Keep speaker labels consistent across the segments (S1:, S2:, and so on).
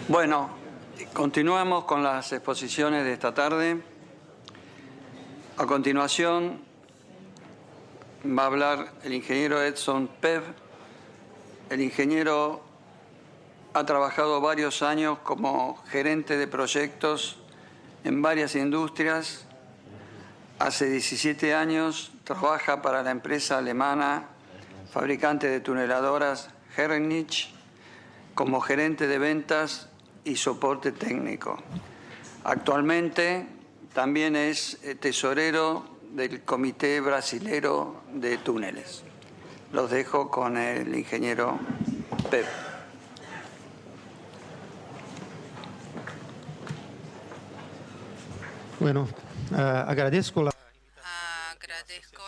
S1: Bueno, continuamos con las exposiciones de esta tarde. A continuación va a hablar el ingeniero Edson Pev. El ingeniero ha trabajado varios años como gerente de proyectos en varias industrias. Hace 17 años trabaja para la empresa alemana fabricante de tuneladoras Hernich como gerente de ventas y soporte técnico. Actualmente también es tesorero del Comité Brasilero de Túneles. Los dejo con el ingeniero Pev.
S2: Bueno, agradezco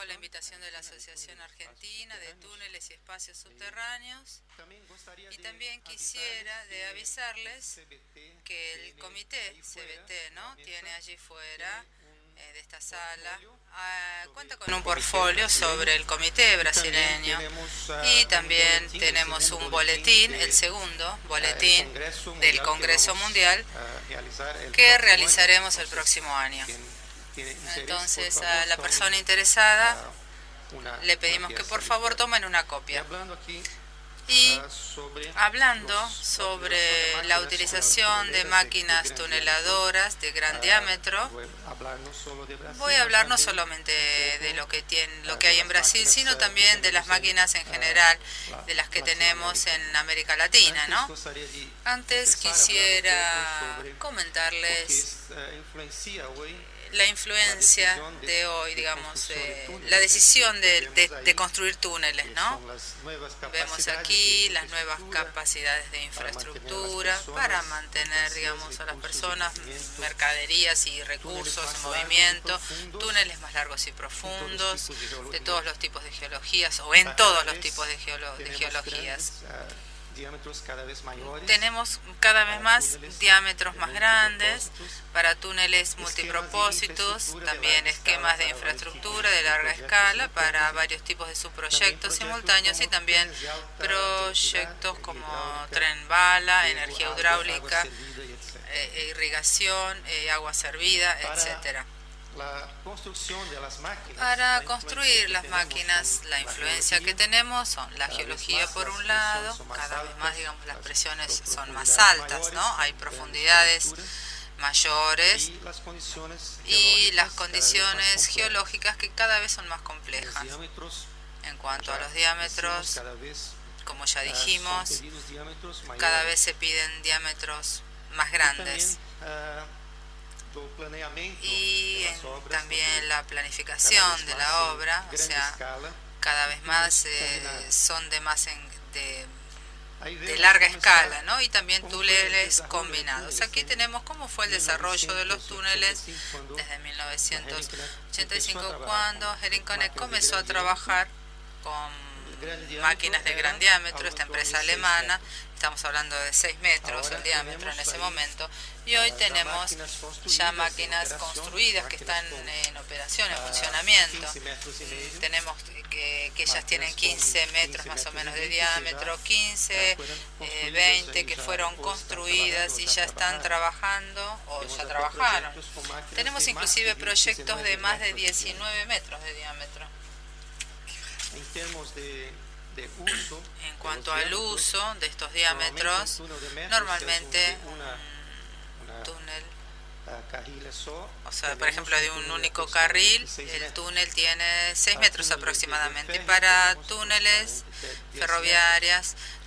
S2: la
S3: invitación de la Asociación Argentina de Túneles y Espacios Subterráneos, y también quisiera avisarles que el comité CBT, ¿no?, tiene allí fuera de esta sala, cuenta con un portfolio sobre el comité brasileño, y también tenemos un boletín, el segundo boletín del Congreso Mundial, que realizaremos el próximo año. Entonces, a la persona interesada le pedimos que por favor tomen una copia. Y hablando sobre la utilización de máquinas tuneladoras de gran diámetro, voy a hablar no solamente de lo que hay en Brasil, sino también de las máquinas en general, de las que tenemos en América Latina, ¿no? Antes quisiera comentarles la influencia de hoy, digamos, la decisión de construir túneles, ¿no? Vemos aquí las nuevas capacidades de infraestructura para mantener, digamos, a las personas, mercaderías y recursos en movimiento, túneles más largos y profundos, de todos los tipos de geologías, o en todos los tipos de geologías. Tenemos cada vez más diámetros más grandes para túneles multipropósitos, también esquemas de infraestructura de larga escala para varios tipos de subproyectos simultáneos, y también proyectos como tren bala, energía hidráulica, irrigación, agua servida, etcétera. Para construir las máquinas, la influencia que tenemos son la geología por un lado, cada vez más, digamos, las presiones son más altas, ¿no? Hay profundidades mayores y las condiciones geológicas que cada vez son más complejas. En cuanto a los diámetros, como ya dijimos, cada vez se piden diámetros más grandes. Y también la planificación de la obra, o sea, cada vez más son de larga escala, ¿no? Y también túneles combinados. Aquí tenemos cómo fue el desarrollo de los túneles desde 1985, cuando Herinkonek comenzó a trabajar con máquinas de gran diámetro, esta empresa alemana. Estamos hablando de 6 metros el diámetro en ese momento, y hoy tenemos ya máquinas construidas que están en operación, en funcionamiento. Tenemos que ellas tienen 15 metros más o menos de diámetro, 15, 20 que fueron construidas y ya están trabajando o ya trabajaron. Tenemos inclusive proyectos de más de 19 metros de diámetro. En cuanto al uso de estos diámetros, normalmente un túnel, o sea, por ejemplo, de un único carril, el túnel tiene 6 metros aproximadamente. Para túneles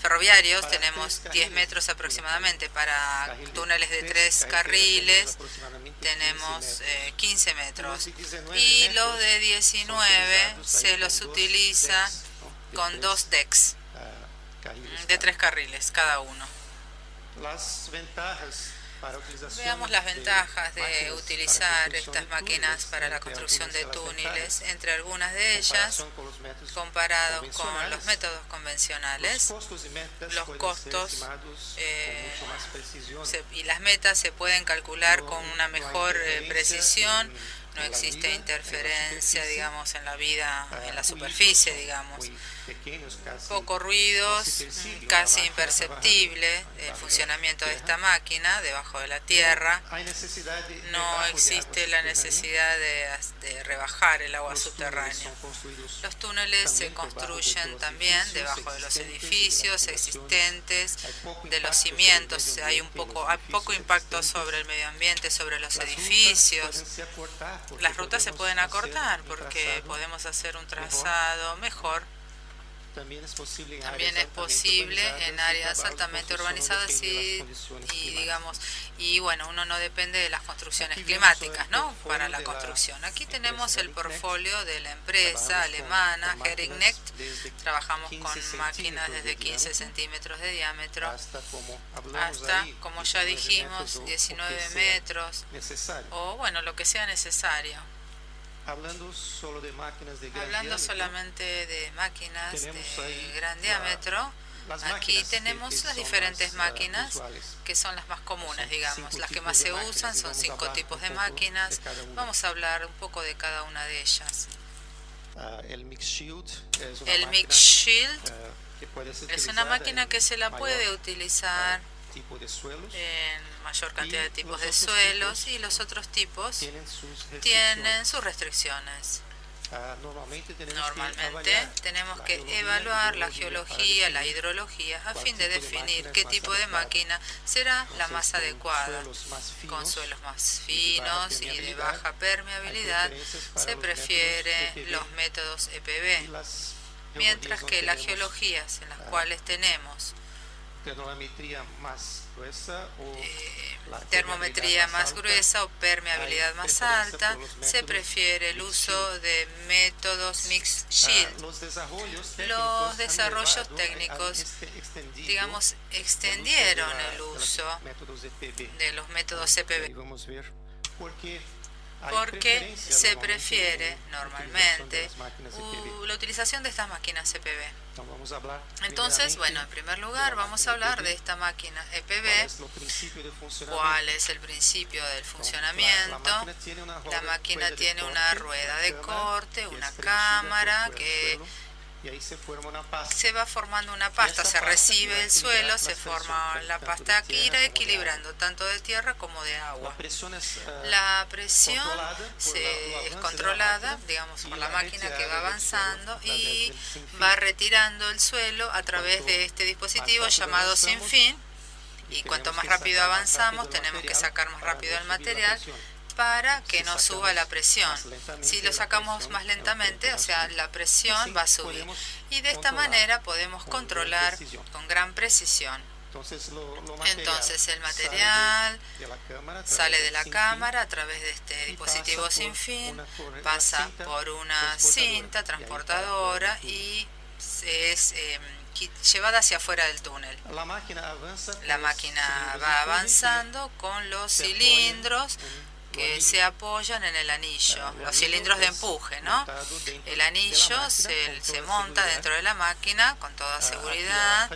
S3: ferroviarios tenemos 10 metros aproximadamente. Para túneles de 3 carriles tenemos 15 metros. Y los de 19 se los utiliza con 2 decks de 3 carriles cada uno. Veamos las ventajas de utilizar estas máquinas para la construcción de túneles. Entre algunas de ellas, comparado con los métodos convencionales, los costos y las metas se pueden calcular con una mejor precisión. no existe interferencia, digamos, en la vida, en la superficie, digamos. Pocos ruidos, casi imperceptible el funcionamiento de esta máquina debajo de la tierra. No existe la necesidad de rebajar el agua subterránea. Los túneles se construyen también debajo de los edificios existentes, de los cimientos. Hay poco impacto sobre el medio ambiente, sobre los edificios. Las rutas se pueden acortar porque podemos hacer un trazado mejor. También es posible en áreas altamente urbanizadas y bueno, uno no depende de las construcciones climáticas, ¿no? Para la construcción. Aquí tenemos el portfolio de la empresa alemana Herrenknecht. Trabajamos con máquinas desde 15 centímetros de diámetro hasta, como ya dijimos, 19 metros o bueno, lo que sea necesario. Hablando solamente de máquinas de gran diámetro, aquí tenemos las diferentes máquinas que son las más comunes, digamos. Las que más se usan son 5 tipos de máquinas. Vamos a hablar un poco de cada una de ellas. El Mix Shield es una máquina que se la puede utilizar en mayor cantidad de tipos de suelos y los otros tipos tienen sus restricciones. Normalmente tenemos que evaluar la geología, la hidrología a fin de definir qué tipo de máquina será la más adecuada. Con suelos más finos y de baja permeabilidad se prefieren los métodos EPB, mientras que las geologías en las cuales tenemos termometría más gruesa o permeabilidad más alta, se prefiere el uso de métodos Mix Shield. Los desarrollos técnicos, digamos, extendieron el uso de los métodos EPB. Porque se prefiere normalmente la utilización de estas máquinas EPB. Entonces, bueno, en primer lugar vamos a hablar de esta máquina EPB. ¿Cuál es el principio del funcionamiento? La máquina tiene una rueda de corte, una cámara que se va formando una pasta, se recibe el suelo, se forma la pasta aquí, irá equilibrando tanto de tierra como de agua. La presión es controlada, digamos, por la máquina que va avanzando y va retirando el suelo a través de este dispositivo llamado sin fin. Y cuanto más rápido avanzamos, tenemos que sacar más rápido el material para que no suba la presión. Si lo sacamos más lentamente, o sea, la presión va a subir. Y de esta manera podemos controlar con gran precisión. Entonces el material sale de la cámara a través de este dispositivo sin fin, pasa por una cinta transportadora y es llevada hacia afuera del túnel. La máquina va avanzando con los cilindros que se apoyan en el anillo, los cilindros de empuje, ¿no? El anillo se monta dentro de la máquina con toda seguridad.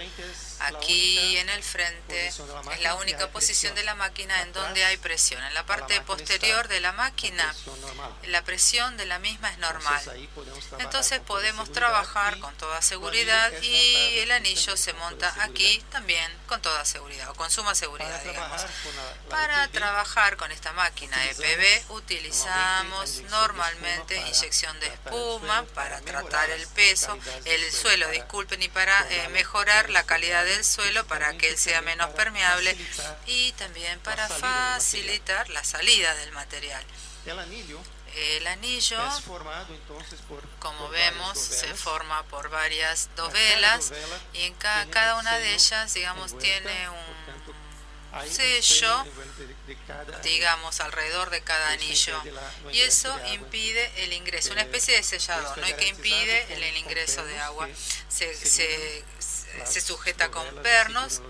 S3: Aquí en el frente es la única posición de la máquina en donde hay presión. En la parte posterior de la máquina, la presión de la misma es normal. Entonces podemos trabajar con toda seguridad y el anillo se monta aquí también con toda seguridad, o con suma seguridad, digamos. Para trabajar con esta máquina EPB utilizamos normalmente inyección de espuma para tratar el suelo, disculpen, y para mejorar la calidad del suelo para que él sea menos permeable y también para facilitar la salida del material. El anillo, como vemos, se forma por varias dovelas y en cada una de ellas, digamos, tiene un sello, digamos, alrededor de cada anillo, y eso impide el ingreso, una especie de sellador, ¿no? Y que impide el ingreso de agua. Se sujeta con pernos,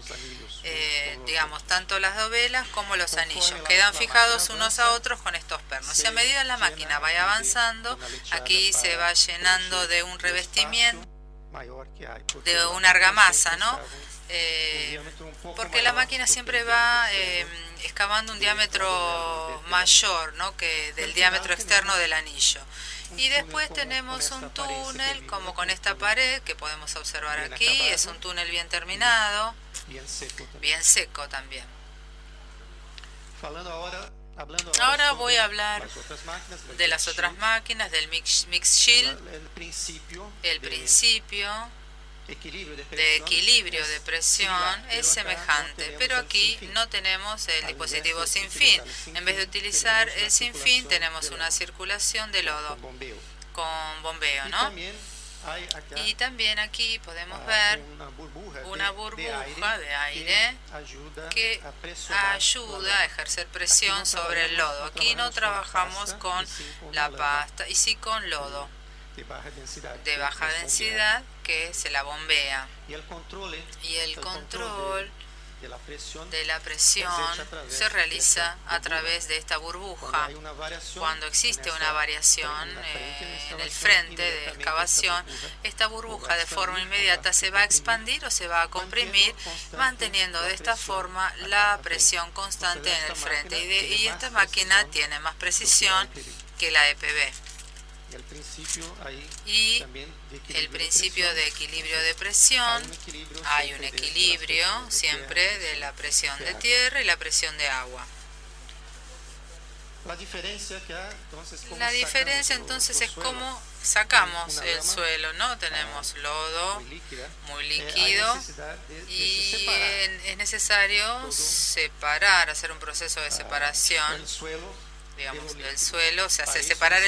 S3: digamos, tanto las dovelas como los anillos. Quedan fijados unos a otros con estos pernos. Y a medida la máquina vaya avanzando, aquí se va llenando de un revestimiento, de una argamasa, ¿no? porque la máquina siempre va excavando un diámetro mayor, ¿no?, que del diámetro externo del anillo. Y después tenemos un túnel como con esta pared que podemos observar aquí. Es un túnel bien terminado, bien seco también. Ahora voy a hablar de las otras máquinas, del mix shield. El principio de equilibrio de presión es semejante, pero aquí no tenemos el dispositivo sin fin. En vez de utilizar el sin fin, tenemos una circulación de lodo con bombeo, ¿no? Y también aquí podemos ver una burbuja de aire que ayuda a ejercer presión sobre el lodo. Aquí no trabajamos con la pasta, y sí con lodo de baja densidad que se la bombea. Y el control de la presión se realiza a través de esta burbuja. Cuando existe una variación en el frente de excavación, esta burbuja de forma inmediata se va a expandir o se va a comprimir, manteniendo de esta forma la presión constante en el frente. Y esta máquina tiene más precisión que la EPB. Y el principio de equilibrio de presión, hay un equilibrio siempre de la presión de tierra y la presión de agua. La diferencia entonces es cómo sacamos el suelo, ¿no? Tenemos lodo muy líquido y es necesario separar, hacer un proceso de separación, digamos, del suelo, o sea, separar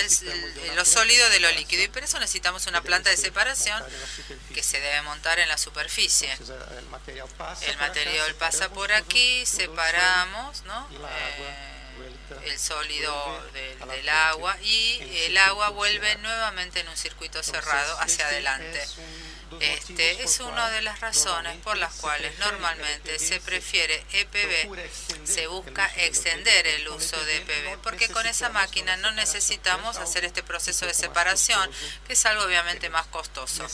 S3: lo sólido de lo líquido, y por eso necesitamos una planta de separación que se debe montar en la superficie. El material pasa por aquí, separamos, ¿no?, el sólido del agua, y el agua vuelve nuevamente en un circuito cerrado hacia adelante. Este es una de las razones por las cuales normalmente se prefiere EPB, se busca extender el uso de EPB, porque con esa máquina no necesitamos hacer este proceso de separación, que es algo obviamente más costoso,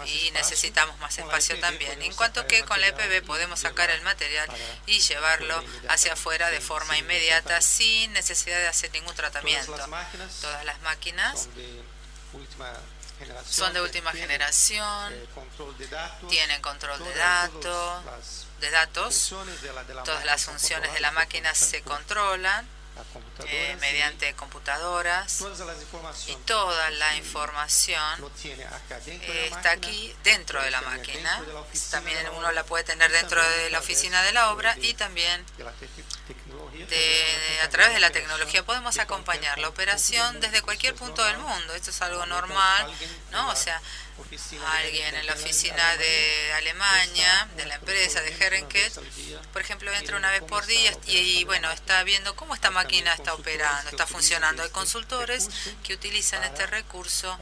S3: y necesitamos más espacio también. En cuanto que con la EPB podemos sacar el material y llevarlo hacia afuera de forma inmediata sin necesidad de hacer ningún tratamiento. Todas las máquinas son de última generación, tienen control de datos, todas las funciones de la máquina se controlan mediante computadoras, y toda la información está aquí dentro de la máquina. También uno la puede tener dentro de la oficina de la obra, y también a través de la tecnología podemos acompañar la operación desde cualquier punto del mundo. Esto es algo normal, ¿no? O sea, alguien en la oficina de Alemania, de la empresa de Herrenket, por ejemplo, entra una vez por día y bueno, está viendo cómo esta máquina está operando, está funcionando. Hay consultores que utilizan este recurso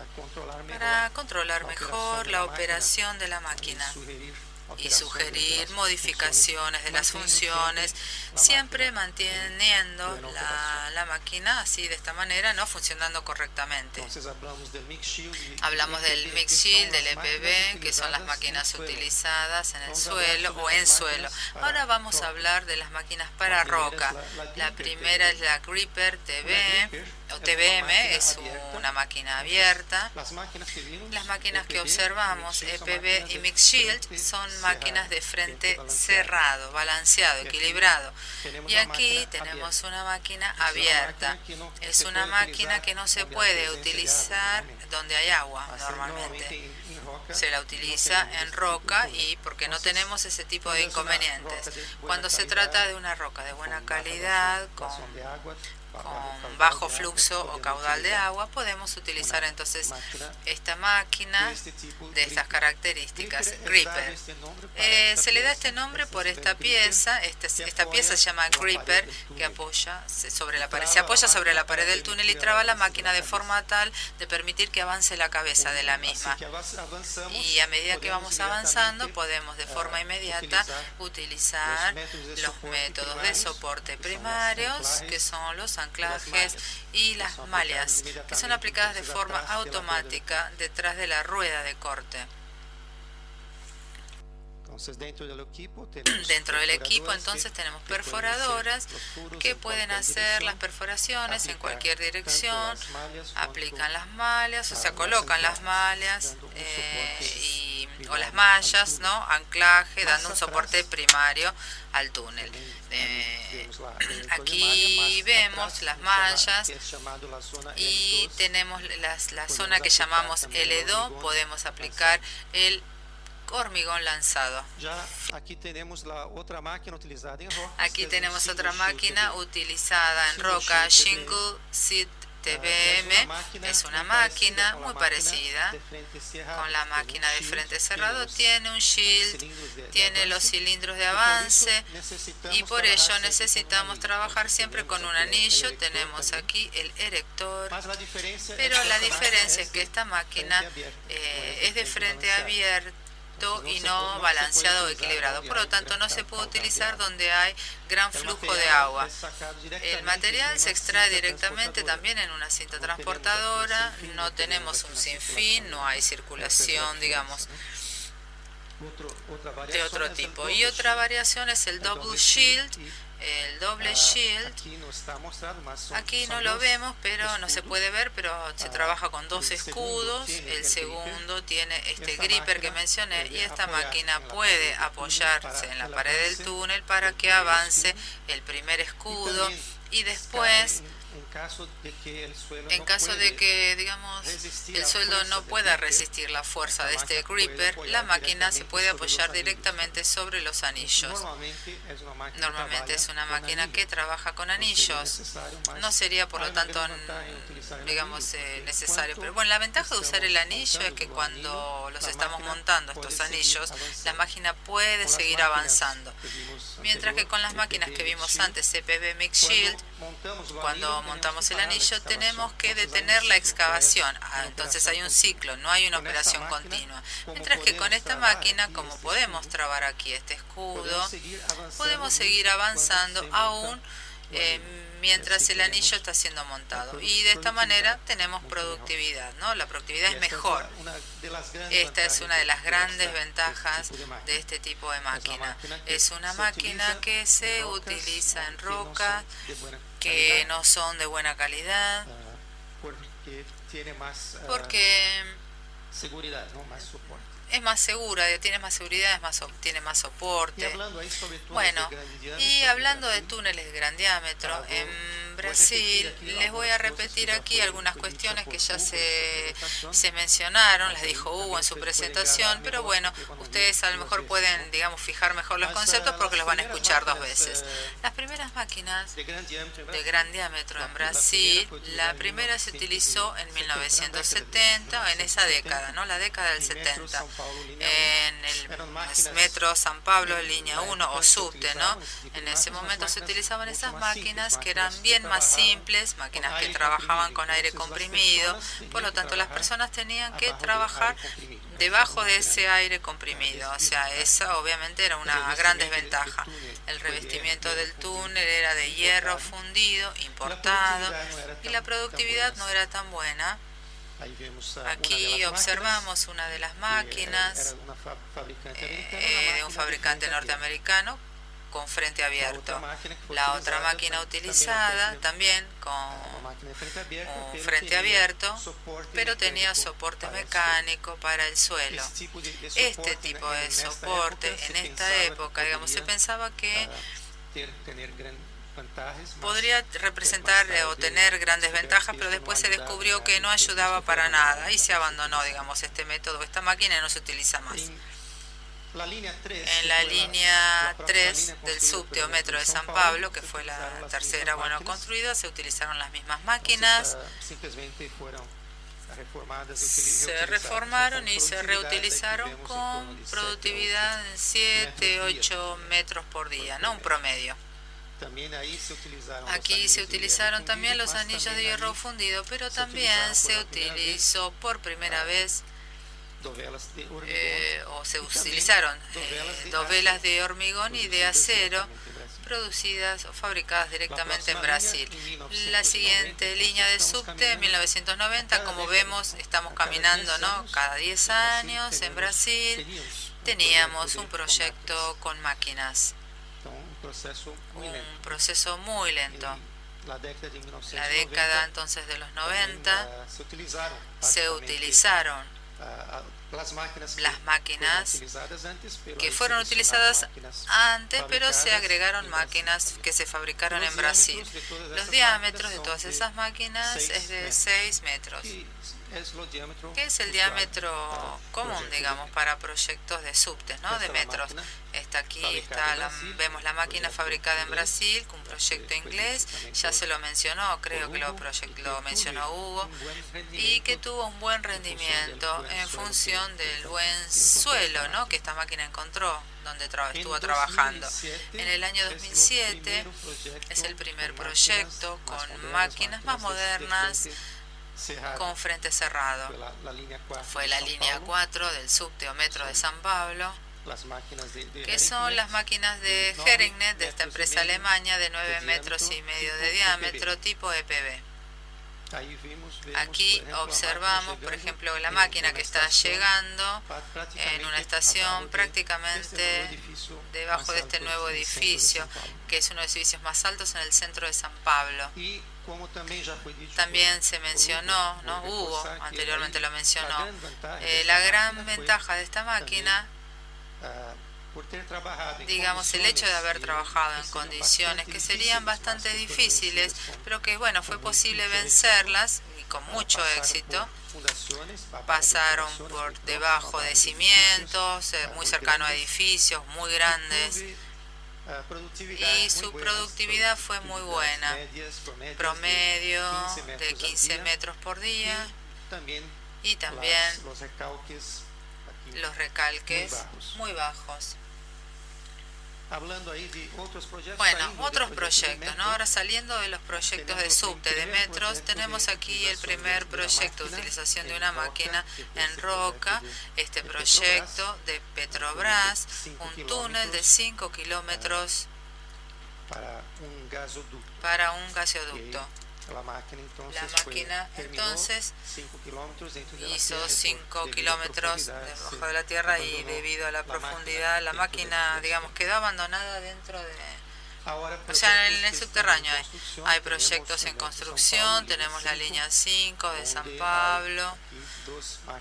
S3: para controlar mejor la operación de la máquina y sugerir modificaciones de las funciones, siempre manteniendo la máquina así, de esta manera, no funcionando correctamente. Hablamos del mix shield, del EPB, que son las máquinas utilizadas en el suelo o en suelo. Ahora vamos a hablar de las máquinas para roca. La primera es la Gripper TB o TBM, es una máquina abierta. Las máquinas que observamos, EPB y mix shield, son máquinas de frente cerrado, balanceado, equilibrado. Y aquí tenemos una máquina abierta. Es una máquina que no se puede utilizar donde hay agua normalmente. Se la utiliza en roca, y porque no tenemos ese tipo de inconvenientes. Cuando se trata de una roca de buena calidad, con bajo fluxo o caudal de agua, podemos utilizar entonces esta máquina de estas características, Gripper. Se le da este nombre por esta pieza. Esta pieza se llama Gripper, que apoya sobre la pared del túnel y traba la máquina de forma tal de permitir que avance la cabeza de la misma. Y a medida que vamos avanzando, podemos de forma inmediata utilizar los métodos de soporte primarios, que son los anclajes y las mallas, que son aplicadas de forma automática detrás de la rueda de corte. Dentro del equipo entonces tenemos perforadoras que pueden hacer las perforaciones en cualquier dirección, aplican las mallas, o sea, colocan las mallas o las mallas, ¿no? Anclaje, dando un soporte primario al túnel. Aquí vemos las mallas y tenemos la zona que llamamos L2, podemos aplicar el hormigón lanzado.
S2: Aquí tenemos otra máquina
S3: utilizada en roca, Shingle Seat TBM. Es una máquina muy parecida con la máquina de frente cerrado. Tiene un shield, tiene los cilindros de avance y por ello necesitamos trabajar siempre con un anillo. Tenemos aquí el erector, pero la diferencia es que esta máquina es de frente abierto y no balanceado o equilibrado. Por lo tanto, no se puede utilizar donde hay gran flujo de agua. El material se extrae directamente también en una cinta transportadora. No tenemos un sinfín, no hay circulación, digamos, de otro tipo. Y otra variación es el double shield. El doble shield, aquí no lo vemos, pero no se puede ver, pero se trabaja con dos escudos. El segundo tiene este gripper que mencioné y esta máquina puede apoyarse en la pared del túnel para que avance el primer escudo y después, en caso de que, digamos, el suelo no pueda resistir la fuerza de este gripper, la máquina se puede apoyar directamente sobre los anillos. Normalmente es una máquina que trabaja con anillos. No sería, por lo tanto, digamos, necesario. Pero bueno, la ventaja de usar el anillo es que cuando los estamos montando, estos anillos, la máquina puede seguir avanzando. Mientras que con las máquinas que vimos antes, CPB Mix Shield, cuando montamos el anillo tenemos que detener la excavación. Entonces hay un ciclo, no hay una operación continua. Mientras que con esta máquina, como podemos trabar aquí este escudo, podemos seguir avanzando aún mientras el anillo está siendo montado. Y de esta manera tenemos productividad, ¿no? La productividad es mejor. Esta es una de las grandes ventajas de este tipo de máquina. Es una máquina que se utiliza en rocas que no son de buena calidad, porque es más segura, tiene más seguridad, tiene más soporte. Bueno, y hablando de túneles de gran diámetro, en Brasil les voy a repetir aquí algunas cuestiones que ya se mencionaron, las dijo Hugo en su presentación, pero bueno, ustedes a lo mejor pueden, digamos, fijar mejor los conceptos porque los van a escuchar dos veces. Las primeras máquinas de gran diámetro en Brasil, la primera se utilizó en 1970, en esa década, ¿no? La década del 70. En el metro San Pablo, línea 1 o subte, ¿no? En ese momento se utilizaban esas máquinas que eran bien más simples, máquinas que trabajaban con aire comprimido, por lo tanto las personas tenían que trabajar debajo de ese aire comprimido, o sea, esa obviamente era una gran desventaja. El revestimiento del túnel era de hierro fundido, importado, y la productividad no era tan buena. Aquí observamos una de las máquinas de un fabricante norteamericano con frente abierto. La otra máquina utilizada también con un frente abierto, pero tenía soporte mecánico para el suelo. Este tipo de soporte en esta época, digamos, se pensaba que podría representar o tener grandes ventajas, pero después se descubrió que no ayudaba para nada y se abandonó, digamos, este método, esta máquina no se utiliza más. En la línea 3 del subte o metro de San Pablo, que fue la tercera construida, se utilizaron las mismas máquinas, se reformaron y se reutilizaron con productividad de 7-8 metros por día, ¿no? Un promedio. Aquí se utilizaron también los anillos de hierro fundido, pero también se utilizó por primera vez se utilizaron dos velas de hormigón y de acero producidas o fabricadas directamente en Brasil. La siguiente línea de subte, en 1990, como vemos, estamos caminando, ¿no? Cada 10 años en Brasil. teníamos un proyecto con máquinas, un proceso muy lento. La década entonces de los 90 se utilizaron las máquinas que fueron utilizadas antes, pero se agregaron máquinas que se fabricaron en Brasil. Los diámetros de todas esas máquinas es de 6 metros, que es el diámetro común, digamos, para proyectos de subtes, ¿no? De metros. Vemos la máquina fabricada en Brasil, con un proyecto inglés, ya se lo mencionó, creo que lo mencionó Hugo, y que tuvo un buen rendimiento en función del buen suelo, ¿no? Que esta máquina encontró, donde estuvo trabajando. En el año 2007 es el primer proyecto con máquinas más modernas, con frente cerrado. Fue la línea 4 del subte o metro de San Pablo, que son las máquinas de Herignet, de esta empresa alemana, de 9,5 metros de diámetro, tipo EPB. Aquí observamos, por ejemplo, la máquina que está llegando en una estación prácticamente debajo de este nuevo edificio, que es uno de los edificios más altos en el centro de San Pablo. También se mencionó, ¿no? Hugo anteriormente lo mencionó, la gran ventaja de esta máquina, digamos, el hecho de haber trabajado en condiciones que serían bastante difíciles, pero que, bueno, fue posible vencerlas y con mucho éxito. Pasaron por debajo de cimientos, muy cercano a edificios muy grandes, y su productividad fue muy buena, promedio de 15 metros por día, y también los recalques muy bajos. Bueno, otros proyectos, ¿no? Ahora saliendo de los proyectos de subte, de metros, tenemos aquí el primer proyecto de utilización de una máquina en roca, este proyecto de Petrobras, un túnel de 5 kilómetros para un gasoducto. La máquina entonces hizo 5 kilómetros debajo de la tierra, y debido a la profundidad la máquina, digamos, quedó abandonada dentro de... O sea, en el subterráneo hay proyectos en construcción. Tenemos la línea 5 de San Pablo.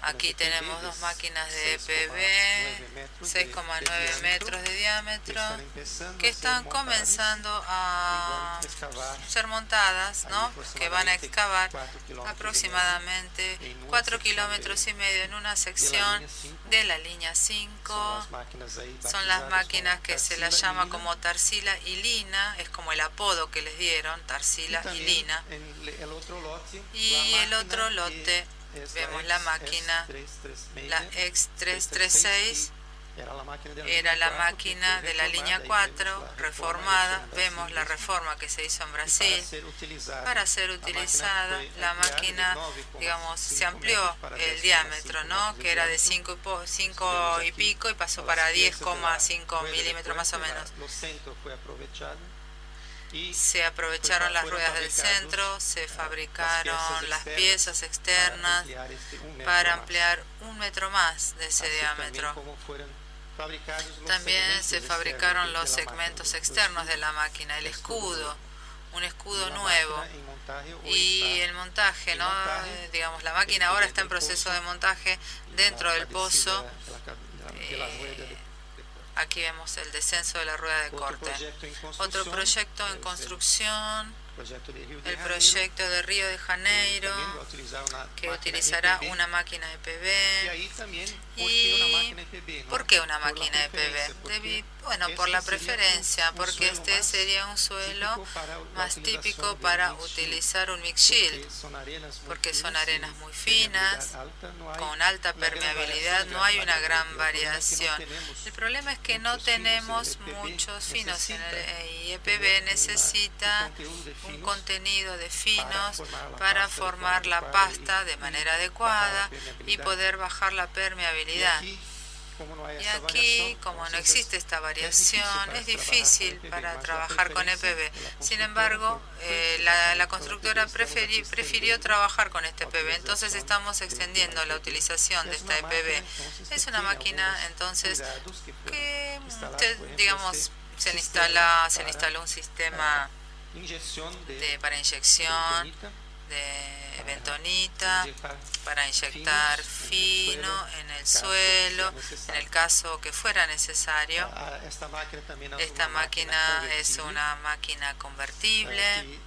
S3: Aquí tenemos dos máquinas de EPB, 6,9 metros de diámetro, que están comenzando a ser montadas, ¿no? Que van a excavar aproximadamente 4,5 kilómetros en una sección de la línea 5. Son las máquinas que se las llama como Tarsila y Lina, es como el apodo que les dieron, Tarsila y Lina. Y el otro lote, vemos la máquina, la X336, era la máquina de la línea 4 reformada. Vemos la reforma que se hizo en Brasil para ser utilizada. La máquina, digamos, se amplió el diámetro, ¿no? Que era de 5 y pico y pasó para 10,5 milímetros más o menos. Se aprovecharon las ruedas del centro, se fabricaron las piezas externas para ampliar 1 metro más de ese diámetro. También se fabricaron los segmentos externos de la máquina, el escudo, un escudo nuevo, y el montaje, ¿no? Digamos, la máquina ahora está en proceso de montaje dentro del pozo. Aquí vemos el descenso de la rueda de corte. Otro proyecto en construcción, el proyecto de Río de Janeiro, que utilizará una máquina EPB. ¿Y por qué una máquina EPB? Bueno, por la preferencia, porque este sería un suelo más típico para utilizar un mix shield, porque son arenas muy finas, con alta permeabilidad, no hay una gran variación. El problema es que no tenemos muchos finos, y EPB necesita un contenido de finos para formar la pasta de manera adecuada y poder bajar la permeabilidad. Y aquí, como no existe esta variación, es difícil para trabajar con EPB. Sin embargo, la constructora prefirió trabajar con este EPB. Entonces estamos extendiendo la utilización de esta EPB. Es una máquina, entonces, que, digamos, se instaló un sistema para inyección de bentonita, para inyectar fino en el suelo, en el caso que fuera necesario. Esta máquina es una máquina convertible.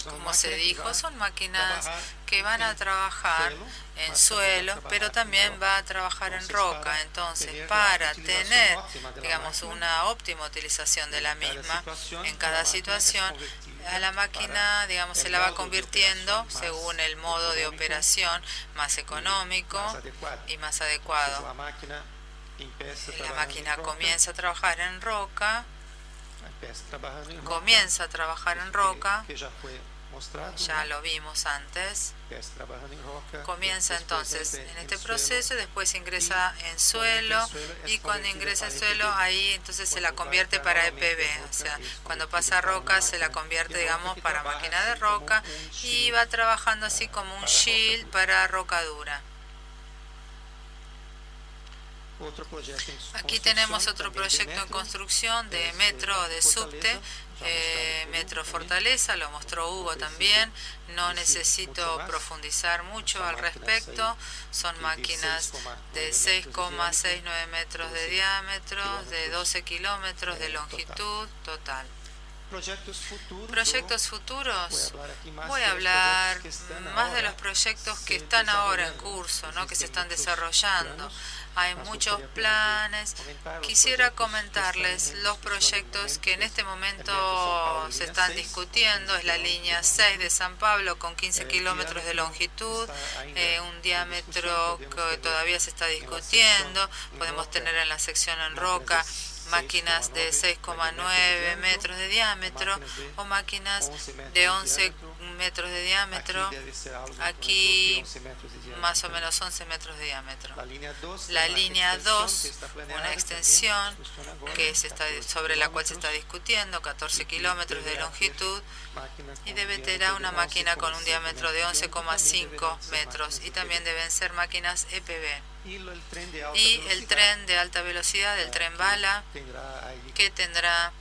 S3: Como se dijo, son máquinas que van a trabajar en suelo, pero también va a trabajar en roca. Entonces, para tener, digamos, una óptima utilización de la misma en cada situación, a la máquina, digamos, se la va convirtiendo según el modo de operación más económico y más adecuado. La máquina comienza a trabajar en roca. Ya lo vimos antes. Comienza entonces en este proceso, después ingresa en suelo, y cuando ingresa en suelo, ahí entonces se la convierte para EPB. O sea, cuando pasa a roca se la convierte, digamos, para máquina de roca, y va trabajando así como un shield para roca dura. Aquí tenemos otro proyecto en construcción de metro o de subte, Metro Fortaleza, lo mostró Hugo también. No necesito profundizar mucho al respecto. Son máquinas de 6,69 metros de diámetro, de 12 kilómetros de longitud total. Proyectos futuros, voy a hablar más de los proyectos que están ahora en curso, ¿no? Que se están desarrollando. Hay muchos planes. Quisiera comentarles los proyectos que en este momento se están discutiendo. Es la línea 6 de San Pablo con 15 kilómetros de longitud, un diámetro que todavía se está discutiendo. Podemos tener en la sección en roca máquinas de 6,9 metros de diámetro o máquinas de 11 metros de diámetro. Aquí más o menos 11 metros de diámetro. La línea 2, una extensión sobre la cual se está discutiendo, 14 kilómetros de longitud, y debe tener una máquina con un diámetro de 11,5 metros, y también deben ser máquinas EPB. Y el tren de alta velocidad, el tren bala, que tendrá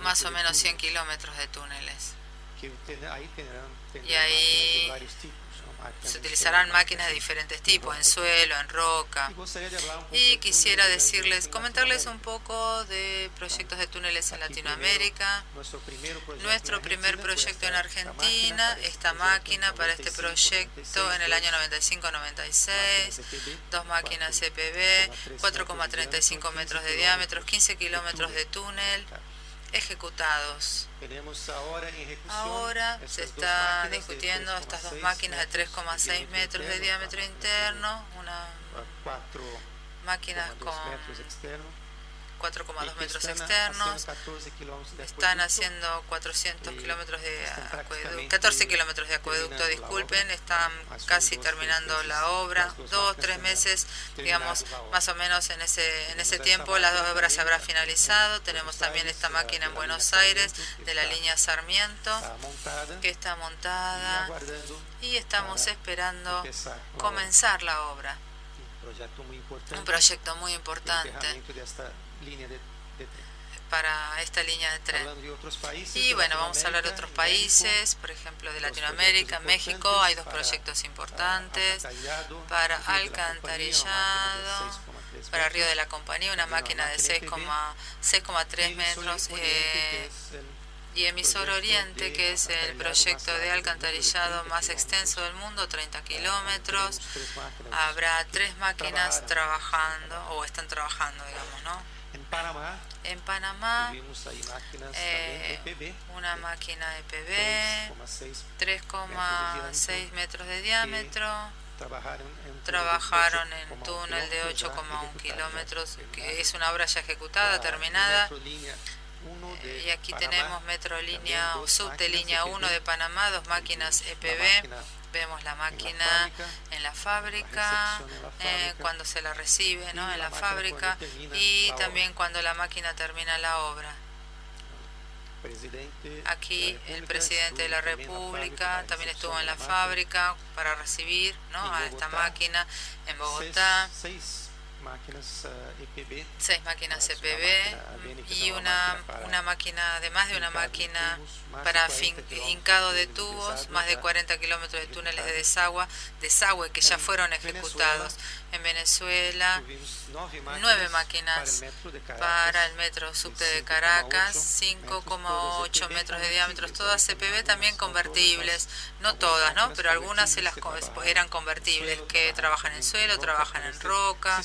S3: más o menos 100 kilómetros de túneles. Y ahí se utilizarán máquinas de diferentes tipos, en suelo, en roca. Y quisiera comentarles un poco de proyectos de túneles en Latinoamérica. Nuestro primer proyecto en Argentina, esta máquina para este proyecto en el año 95-96, dos máquinas EPB, 4,35 metros de diámetro, 15 kilómetros de túnel, ejecutados. Ahora se está discutiendo estas dos máquinas de 3,6 metros de diámetro interno, una máquina con 4,2 metros externos. Están haciendo 400 kilómetros de acueducto, 14 kilómetros de acueducto, disculpen. Están casi terminando la obra, 2-3 meses, digamos, más o menos en ese tiempo la obra se habrá finalizado. Tenemos también esta máquina en Buenos Aires de la línea Sarmiento, que está montada, y estamos esperando comenzar la obra. Un proyecto muy importante para esta línea de tren. Y bueno, vamos a hablar de otros países, por ejemplo de Latinoamérica. México hay dos proyectos importantes para alcantarillado, para Río de la Compañía, una máquina de 6,3 metros, y Emisor Oriente, que es el proyecto de alcantarillado más extenso del mundo, 30 kilómetros. Habrá 3 máquinas trabajando, o están trabajando, digamos, ¿no? En Panamá, una máquina EPB, 3,6 metros de diámetro. Trabajaron en túnel de 8,1 kilómetros, que es una obra ya ejecutada, terminada. Y aquí tenemos Metro Línea o Subte Línea 1 de Panamá, dos máquinas EPB, Vemos la máquina en la fábrica, cuando se la recibe, ¿no? En la fábrica, y también cuando la máquina termina la obra. Aquí el presidente de la República también estuvo en la fábrica para recibir, ¿no? a esta máquina en Bogotá. 6 máquinas EPB y una máquina, además de una máquina para hincado de tubos, más de 40 kilómetros de túneles de desagüe que ya fueron ejecutados. En Venezuela, 9 máquinas para el metro subte de Caracas, 5,8 metros de diámetro, todas EPB, también convertibles, no todas, ¿no? Pero algunas eran convertibles, que trabajan en suelo, trabajan en roca.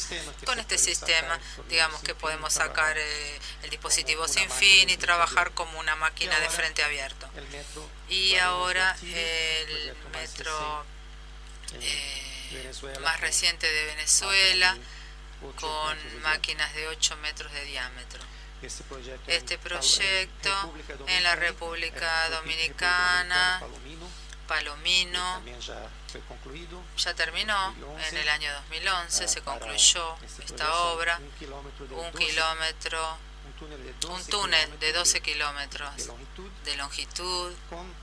S3: Con este sistema, digamos que podemos sacar el dispositivo sin fin y trabajar como una máquina de frente abierto. Y ahora el metro más reciente de Venezuela, con máquinas de 8 metros de diámetro. Este proyecto en la República Dominicana, Palomino, ya terminó en el año 2011, se concluyó esta obra, un túnel de 12 kilómetros de longitud, con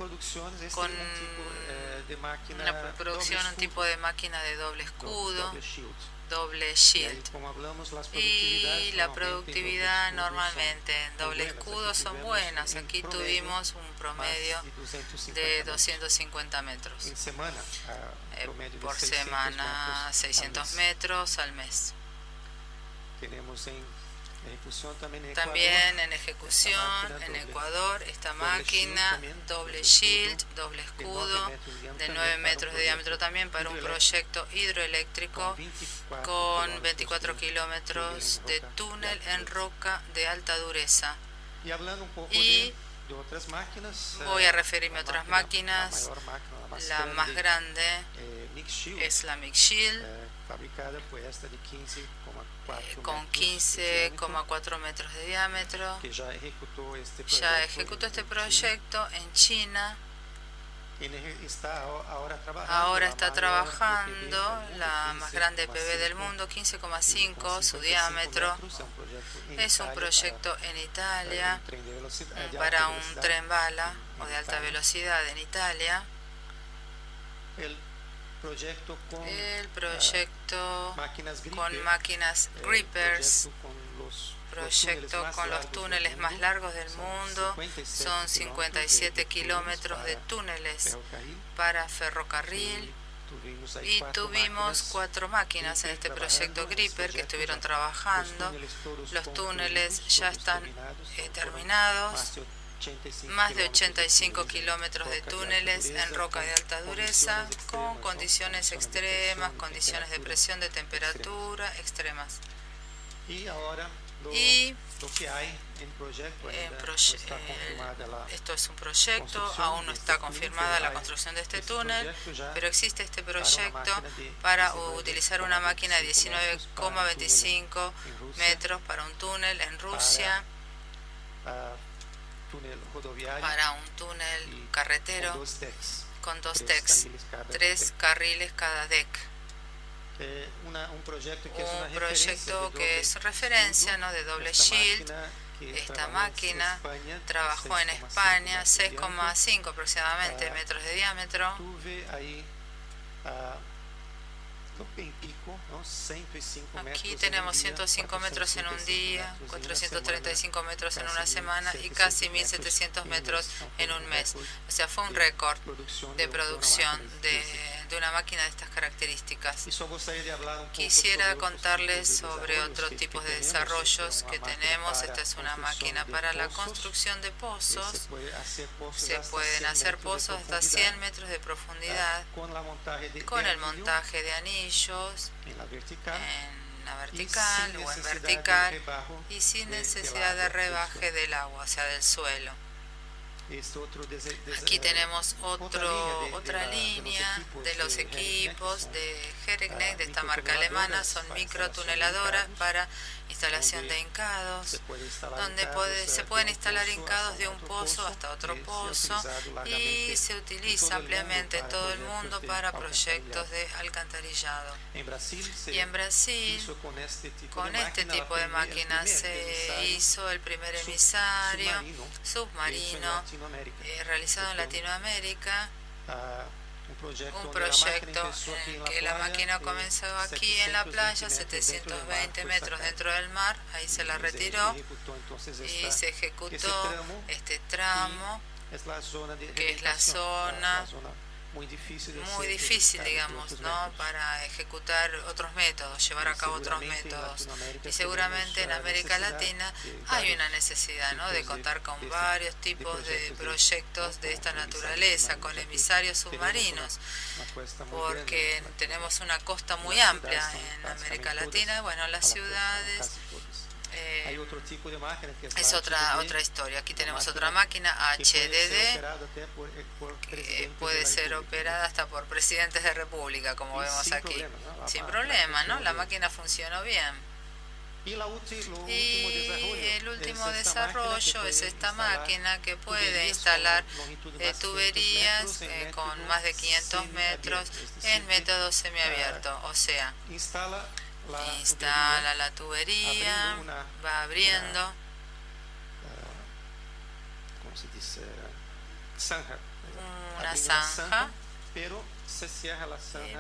S3: una producción, un tipo de máquina de doble escudo, doble shield. Y la productividad normalmente en doble escudo son buenas. Aquí tuvimos un promedio de 250 metros por semana, 600 metros al mes. También en ejecución en Ecuador esta máquina, doble shield, doble escudo, de 9 metros de diámetro también, para un proyecto hidroeléctrico con 24 kilómetros de túnel en roca de alta dureza. Y voy a referirme a otras máquinas. La más grande es la Mix Shield, con 15,4 metros de diámetro. Ya ejecutó este proyecto en China. Ahora está trabajando la más grande EPB del mundo, 15,5 su diámetro. Es un proyecto en Italia para un tren bala o de alta velocidad en Italia. El proyecto con máquinas grippers, proyecto con los túneles más largos del mundo, son 57 kilómetros de túneles para ferrocarril, y tuvimos 4 máquinas en este proyecto gripper que estuvieron trabajando. Los túneles ya están terminados. Más de 85 kilómetros de túneles en roca de alta dureza, con condiciones extremas, condiciones de presión, de temperatura extremas. Y esto es un proyecto, aún no está confirmada la construcción de este túnel, pero existe este proyecto para utilizar una máquina de 19,25 metros para un túnel en Rusia, para un túnel carretero con 2 decks, 3 carriles cada deck. Un proyecto que es referencia, ¿no?, de doble shield. Esta máquina trabajó en España, 6,5 aproximadamente metros de diámetro. Aquí tenemos 105 metros en un día, 435 metros en una semana y casi 1.700 metros en un mes. O sea, fue un récord de producción de una máquina de estas características. Quisiera contarles sobre otro tipo de desarrollos que tenemos. Esta es una máquina para la construcción de pozos. Se pueden hacer pozos hasta 100 metros de profundidad con el montaje de anillos en la vertical o en vertical, y sin necesidad de rebaje del agua, o sea, del suelo. Aquí tenemos otra línea de los equipos de Herrenknecht, de esta marca alemana. Son microtuneladoras para instalación de hincados, donde se pueden instalar hincados de un pozo hasta otro pozo y se utiliza ampliamente en todo el mundo para proyectos de alcantarillado. Y en Brasil, con este tipo de máquinas se hizo el primer emisario submarino realizado en Latinoamérica. Un proyecto en que la máquina comenzó aquí en la playa, 720 metros dentro del mar, ahí se la retiró y se ejecutó este tramo, que es la zona muy difícil, digamos, ¿no?, para ejecutar otros métodos, llevar a cabo otros métodos. Y seguramente en América Latina hay una necesidad, ¿no?, de contar con varios tipos de proyectos de esta naturaleza, con emisarios submarinos, porque tenemos una costa muy amplia en América Latina. Bueno, las ciudades es otra historia. Aquí tenemos otra máquina HDD que puede ser operada hasta por presidentes de república, como vemos aquí, sin problema, ¿no? La máquina funcionó bien. Y el último desarrollo es esta máquina que puede instalar tuberías con más de 500 metros en método semiabierto, o sea, instala la tubería, va abriendo una zanja,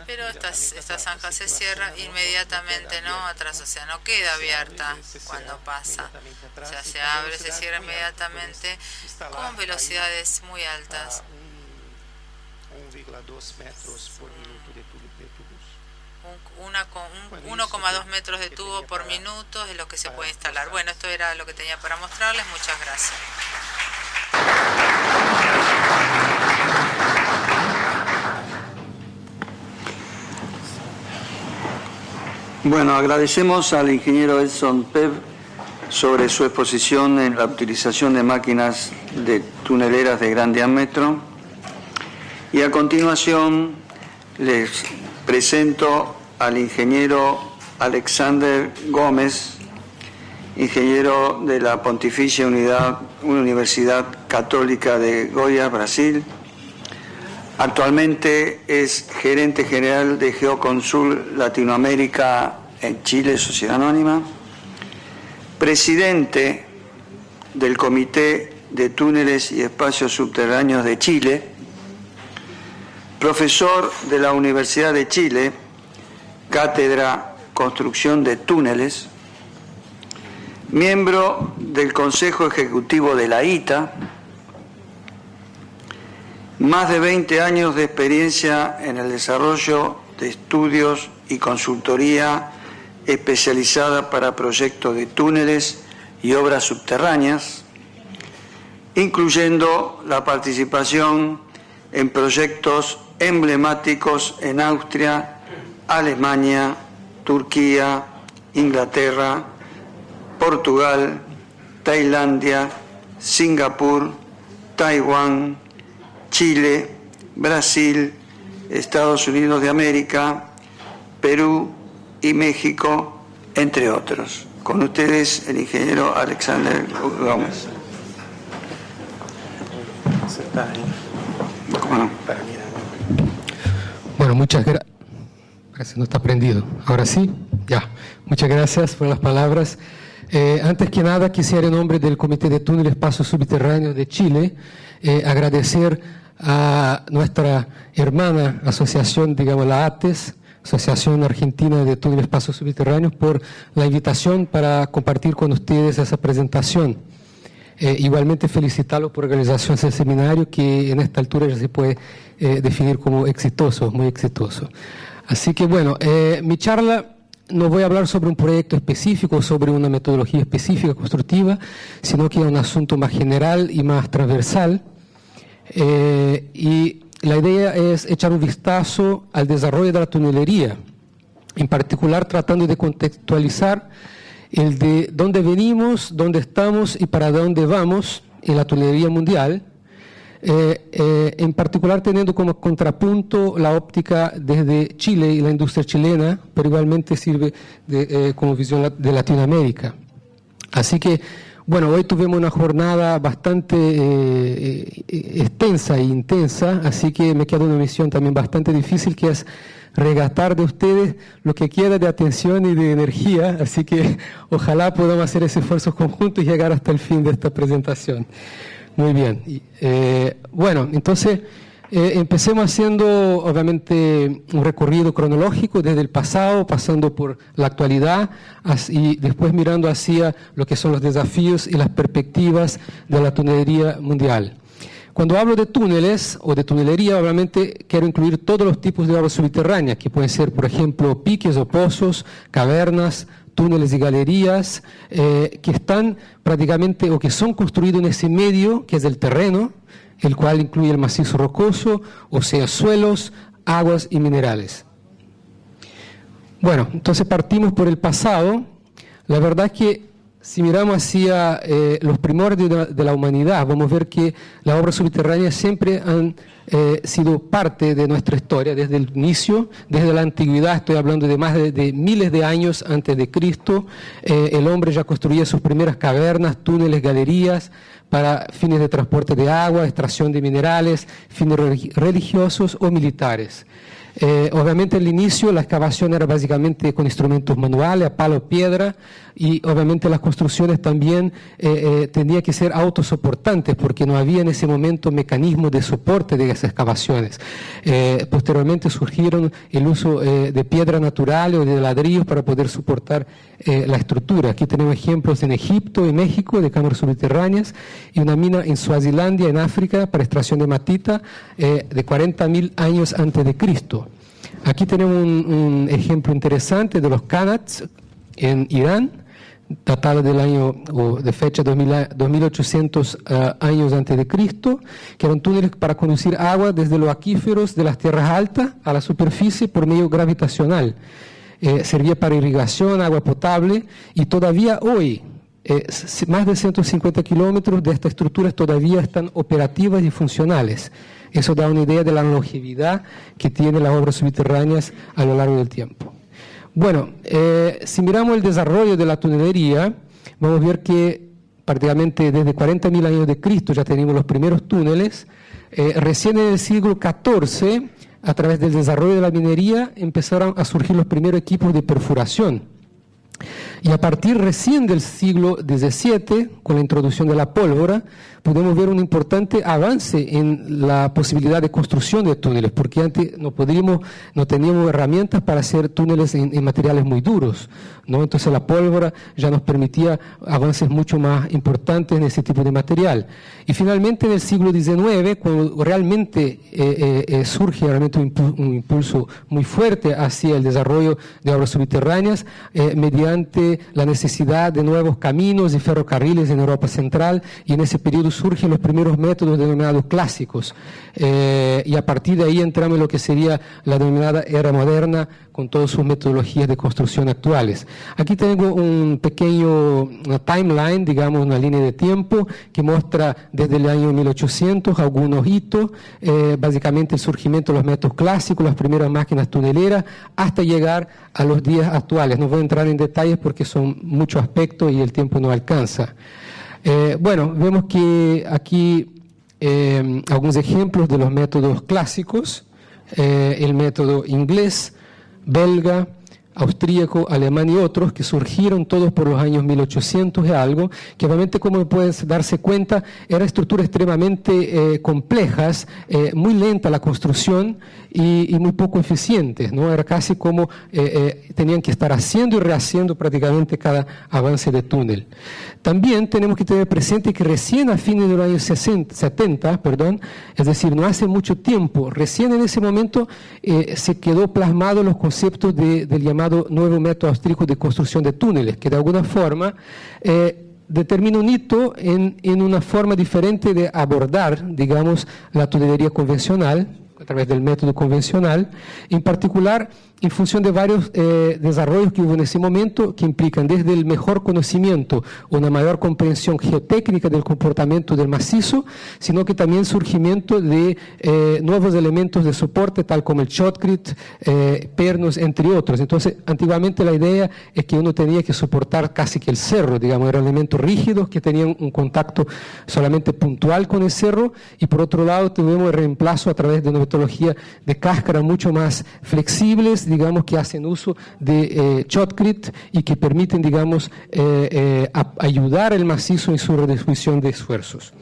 S3: pero esta zanja se cierra inmediatamente, ¿no?, atrás, o sea, no queda abierta cuando pasa, o sea, se abre, se cierra inmediatamente con velocidades muy altas. 1,2 metros de tubo por minuto es lo que se puede instalar. Bueno, esto era lo que tenía para mostrarles. Muchas gracias.
S1: Bueno, agradecemos al ingeniero Edson Pev sobre su exposición en la utilización de máquinas de tuneleras de gran diámetro. Y a continuación les presento al ingeniero Alexander Gómez, ingeniero de la Pontificia Universidad Católica de Goiás, Brasil. Actualmente es gerente general de Geoconsul Latinoamérica en Chile, Sociedad Anónima, presidente del Comité de Túneles y Espacios Subterráneos de Chile, profesor de la Universidad de Chile, Cátedra Construcción de Túneles, miembro del Consejo Ejecutivo de la ITA, más de 20 años de experiencia en el desarrollo de estudios y consultoría especializada para proyectos de túneles y obras subterráneas, incluyendo la participación en proyectos emblemáticos en Austria, Alemania, Turquía, Inglaterra, Portugal, Tailandia, Singapur, Taiwán, Chile, Brasil, Estados Unidos de América, Perú y México, entre otros. Con ustedes, el ingeniero Alexander Gómez. ¿Cómo no?
S4: Bueno, muchas gracias. Parece que no está prendido. Ahora sí, ya. Muchas gracias por las palabras. Antes que nada, quisiera en nombre del Comité de Túneles Espacios Subterráneos de Chile agradecer a nuestra hermana asociación, digamos la ATES, Asociación Argentina de Túneles Espacios Subterráneos, por la invitación para compartir con ustedes esa presentación. Igualmente felicitarlos por la organización de ese seminario que en esta altura ya se puede definir como exitoso, muy exitoso. Así que bueno, mi charla no voy a hablar sobre un proyecto específico, sobre una metodología específica constructiva, sino que es un asunto más general y más transversal. Y la idea es echar un vistazo al desarrollo de la tunelería, en particular tratando de contextualizar el de dónde venimos, dónde estamos y para dónde vamos en la tunelería mundial, en particular teniendo como contrapunto la óptica desde Chile y la industria chilena, pero igualmente sirve como visión de Latinoamérica. Así que, bueno, hoy tuvimos una jornada bastante extensa e intensa, así que me queda una misión también bastante difícil, que es rescatar de ustedes lo que queda de atención y de energía, así que ojalá podamos hacer ese esfuerzo conjunto y llegar hasta el fin de esta presentación. Muy bien. Bueno, entonces empecemos haciendo obviamente un recorrido cronológico desde el pasado, pasando por la actualidad y después mirando hacia lo que son los desafíos y las perspectivas de la tunelería mundial. Cuando hablo de túneles o de tunelería, obviamente quiero incluir todos los tipos de obras subterráneas, que pueden ser, por ejemplo, piques o pozos, cavernas, túneles y galerías, que están prácticamente o que son construidos en ese medio, que es el terreno, el cual incluye el macizo rocoso, o sea, suelos, aguas y minerales. Bueno, entonces partimos por el pasado. La verdad es que si miramos hacia los primordios de la humanidad, vamos a ver que las obras subterráneas siempre han sido parte de nuestra historia, desde el inicio, desde la antigüedad, estoy hablando de más de miles de años antes de Cristo. El hombre ya construía sus primeras cavernas, túneles, galerías, para fines de transporte de agua, extracción de minerales, fines religiosos o militares. Obviamente al inicio la excavación era básicamente con instrumentos manuales, a palo, piedra, y obviamente las construcciones también tenían que ser autosoportantes porque no había en ese momento mecanismos de soporte de esas excavaciones. Posteriormente surgieron el uso de piedra natural o de ladrillos para poder soportar la estructura. Aquí tenemos ejemplos en Egipto y México de cámaras subterráneas y una mina en Suazilandia, en África, para extracción de matita de 40.000 años antes de Cristo. Aquí tenemos un ejemplo interesante de los Kanats en Irán, datado del año o de fecha 2800 años antes de Cristo, que eran túneles para conducir agua desde los acuíferos de las tierras altas a la superficie por medio gravitacional. Servía para irrigación, agua potable, y todavía hoy más de 150 kilómetros de estas estructuras todavía están operativas y funcionales. Eso da una idea de la longevidad que tienen las obras subterráneas a lo largo del tiempo. Bueno, si miramos el desarrollo de la tunelería, vamos a ver que prácticamente desde 40.000 años de Cristo ya tenemos los primeros túneles. Recién en el siglo XIV, a través del desarrollo de la minería, empezaron a surgir los primeros equipos de perforación. Y a partir recién del siglo XVII, con la introducción de la pólvora, podemos ver un importante avance en la posibilidad de construcción de túneles, porque antes no teníamos herramientas para hacer túneles en materiales muy duros, ¿no? Entonces la pólvora ya nos permitía avances mucho más importantes en ese tipo de material. Y finalmente en el siglo XIX, cuando realmente surge un impulso muy fuerte hacia el desarrollo de obras subterráneas, mediante la necesidad de nuevos caminos y ferrocarriles en Europa Central, y en ese periodo surgen los primeros métodos denominados clásicos, y a partir de ahí entramos en lo que sería la denominada era moderna, con todas sus metodologías de construcción actuales. Aquí tengo una timeline, digamos una línea de tiempo, que muestra desde el año 1800 algunos hitos, básicamente el surgimiento de los métodos clásicos, las primeras máquinas tuneleras, hasta llegar a los días actuales. No voy a entrar en detalles porque son muchos aspectos y el tiempo no alcanza. Bueno, vemos que aquí algunos ejemplos de los métodos clásicos, el método inglés, belga, austríaco, alemán y otros, que surgieron todos por los años 1800 y algo, que obviamente, como pueden darse cuenta, eran estructuras extremadamente complejas, muy lenta la construcción y muy poco eficientes, ¿no? Era casi como tenían que estar haciendo y rehaciendo prácticamente cada avance de túnel. También tenemos que tener presente que recién a fines de los años 70, es decir, no hace mucho tiempo, recién en ese momento se quedó plasmado los conceptos del llamado nuevo método austríaco de construcción de túneles, que de alguna forma determina un hito en una forma diferente de abordar, digamos, la tunelería convencional, a través del método convencional, en particular en función de varios desarrollos que hubo en ese momento, que implican desde el mejor conocimiento, una mayor comprensión geotécnica del comportamiento del macizo, sino que también surgimiento de nuevos elementos de soporte, tal como el shotcrete, pernos, entre otros. Entonces, antiguamente la idea es que uno tenía que soportar casi que el cerro, digamos, eran elementos rígidos que tenían un contacto solamente puntual con el cerro, y por otro lado tuvimos el reemplazo a través de una metodología de cáscara mucho más flexibles, digamos, que hacen uso de shotcrete y que permiten, digamos, ayudar al macizo en su redistribución de esfuerzos.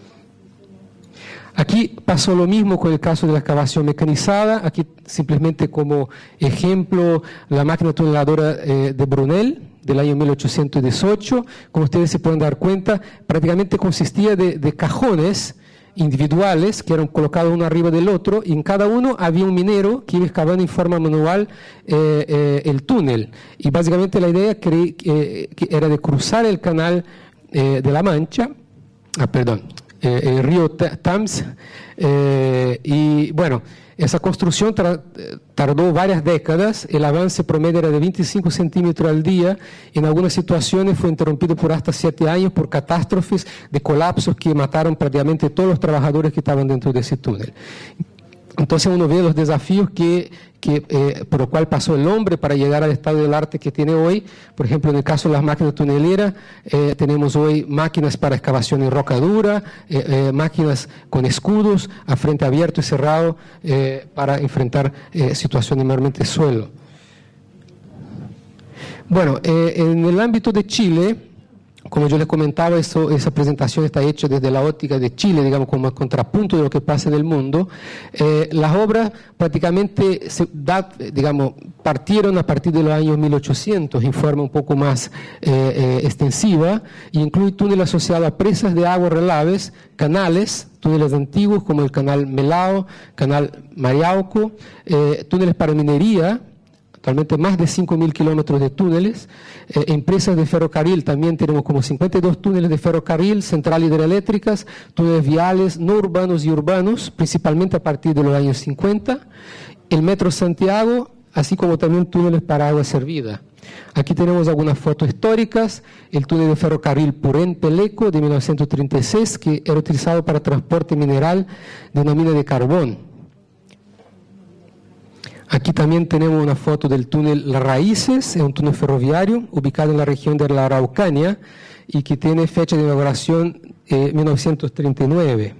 S4: Aquí pasó lo mismo con el caso de la excavación mecanizada. Aquí simplemente como ejemplo la máquina tuneladora de Brunel del año 1818. Como ustedes se pueden dar cuenta, prácticamente consistía de cajones individuales que eran colocados uno arriba del otro, y en cada uno había un minero que iba excavando en forma manual el túnel. Y básicamente la idea que era de cruzar el canal de la Mancha, el río Thames, y bueno, esa construcción tardó varias décadas. El avance promedio era de 25 centímetros al día. En algunas situaciones fue interrumpido por hasta 7 años por catástrofes de colapsos que mataron prácticamente todos los trabajadores que estaban dentro de ese túnel. Entonces uno ve los desafíos por lo cual pasó el hombre para llegar al estado del arte que tiene hoy. Por ejemplo, en el caso de las máquinas tuneleras, tenemos hoy máquinas para excavación en roca dura, máquinas con escudos a frente abierto y cerrado para enfrentar situaciones mayormente de suelo. Bueno, en el ámbito de Chile, como yo les comentaba, esa presentación está hecha desde la óptica de Chile, digamos, como contrapunto de lo que pasa en el mundo. Las obras prácticamente partieron a partir de los años 1800 en forma un poco más extensiva, y incluye túneles asociados a presas de agua relaves, canales, túneles antiguos como el canal Melao, canal Mariauco, túneles para minería. Actualmente más de 5.000 kilómetros de túneles. Empresas de ferrocarril, también tenemos como 52 túneles de ferrocarril, centrales hidroeléctricas, túneles viales no urbanos y urbanos, principalmente a partir de los años 50. El Metro Santiago, así como también túneles para agua servida. Aquí tenemos algunas fotos históricas. El túnel de ferrocarril Purén-Peleco de 1936, que era utilizado para transporte mineral de una mina de carbón. Aquí también tenemos una foto del túnel Las Raíces, es un túnel ferroviario ubicado en la región de la Araucanía y que tiene fecha de inauguración 1939.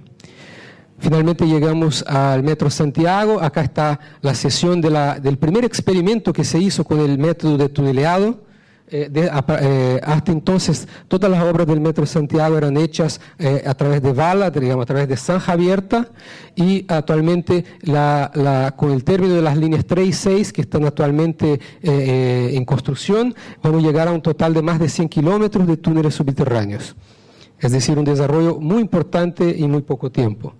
S4: Finalmente llegamos al Metro Santiago. Acá está la sesión del primer experimento que se hizo con el método de tuneleado. Hasta entonces todas las obras del Metro Santiago eran hechas a través de bala, digamos, a través de zanja abierta, y actualmente con el término de las líneas 3 y 6 que están actualmente en construcción, vamos a llegar a un total de más de 100 kilómetros de túneles subterráneos. Es decir, un desarrollo muy importante en muy poco tiempo.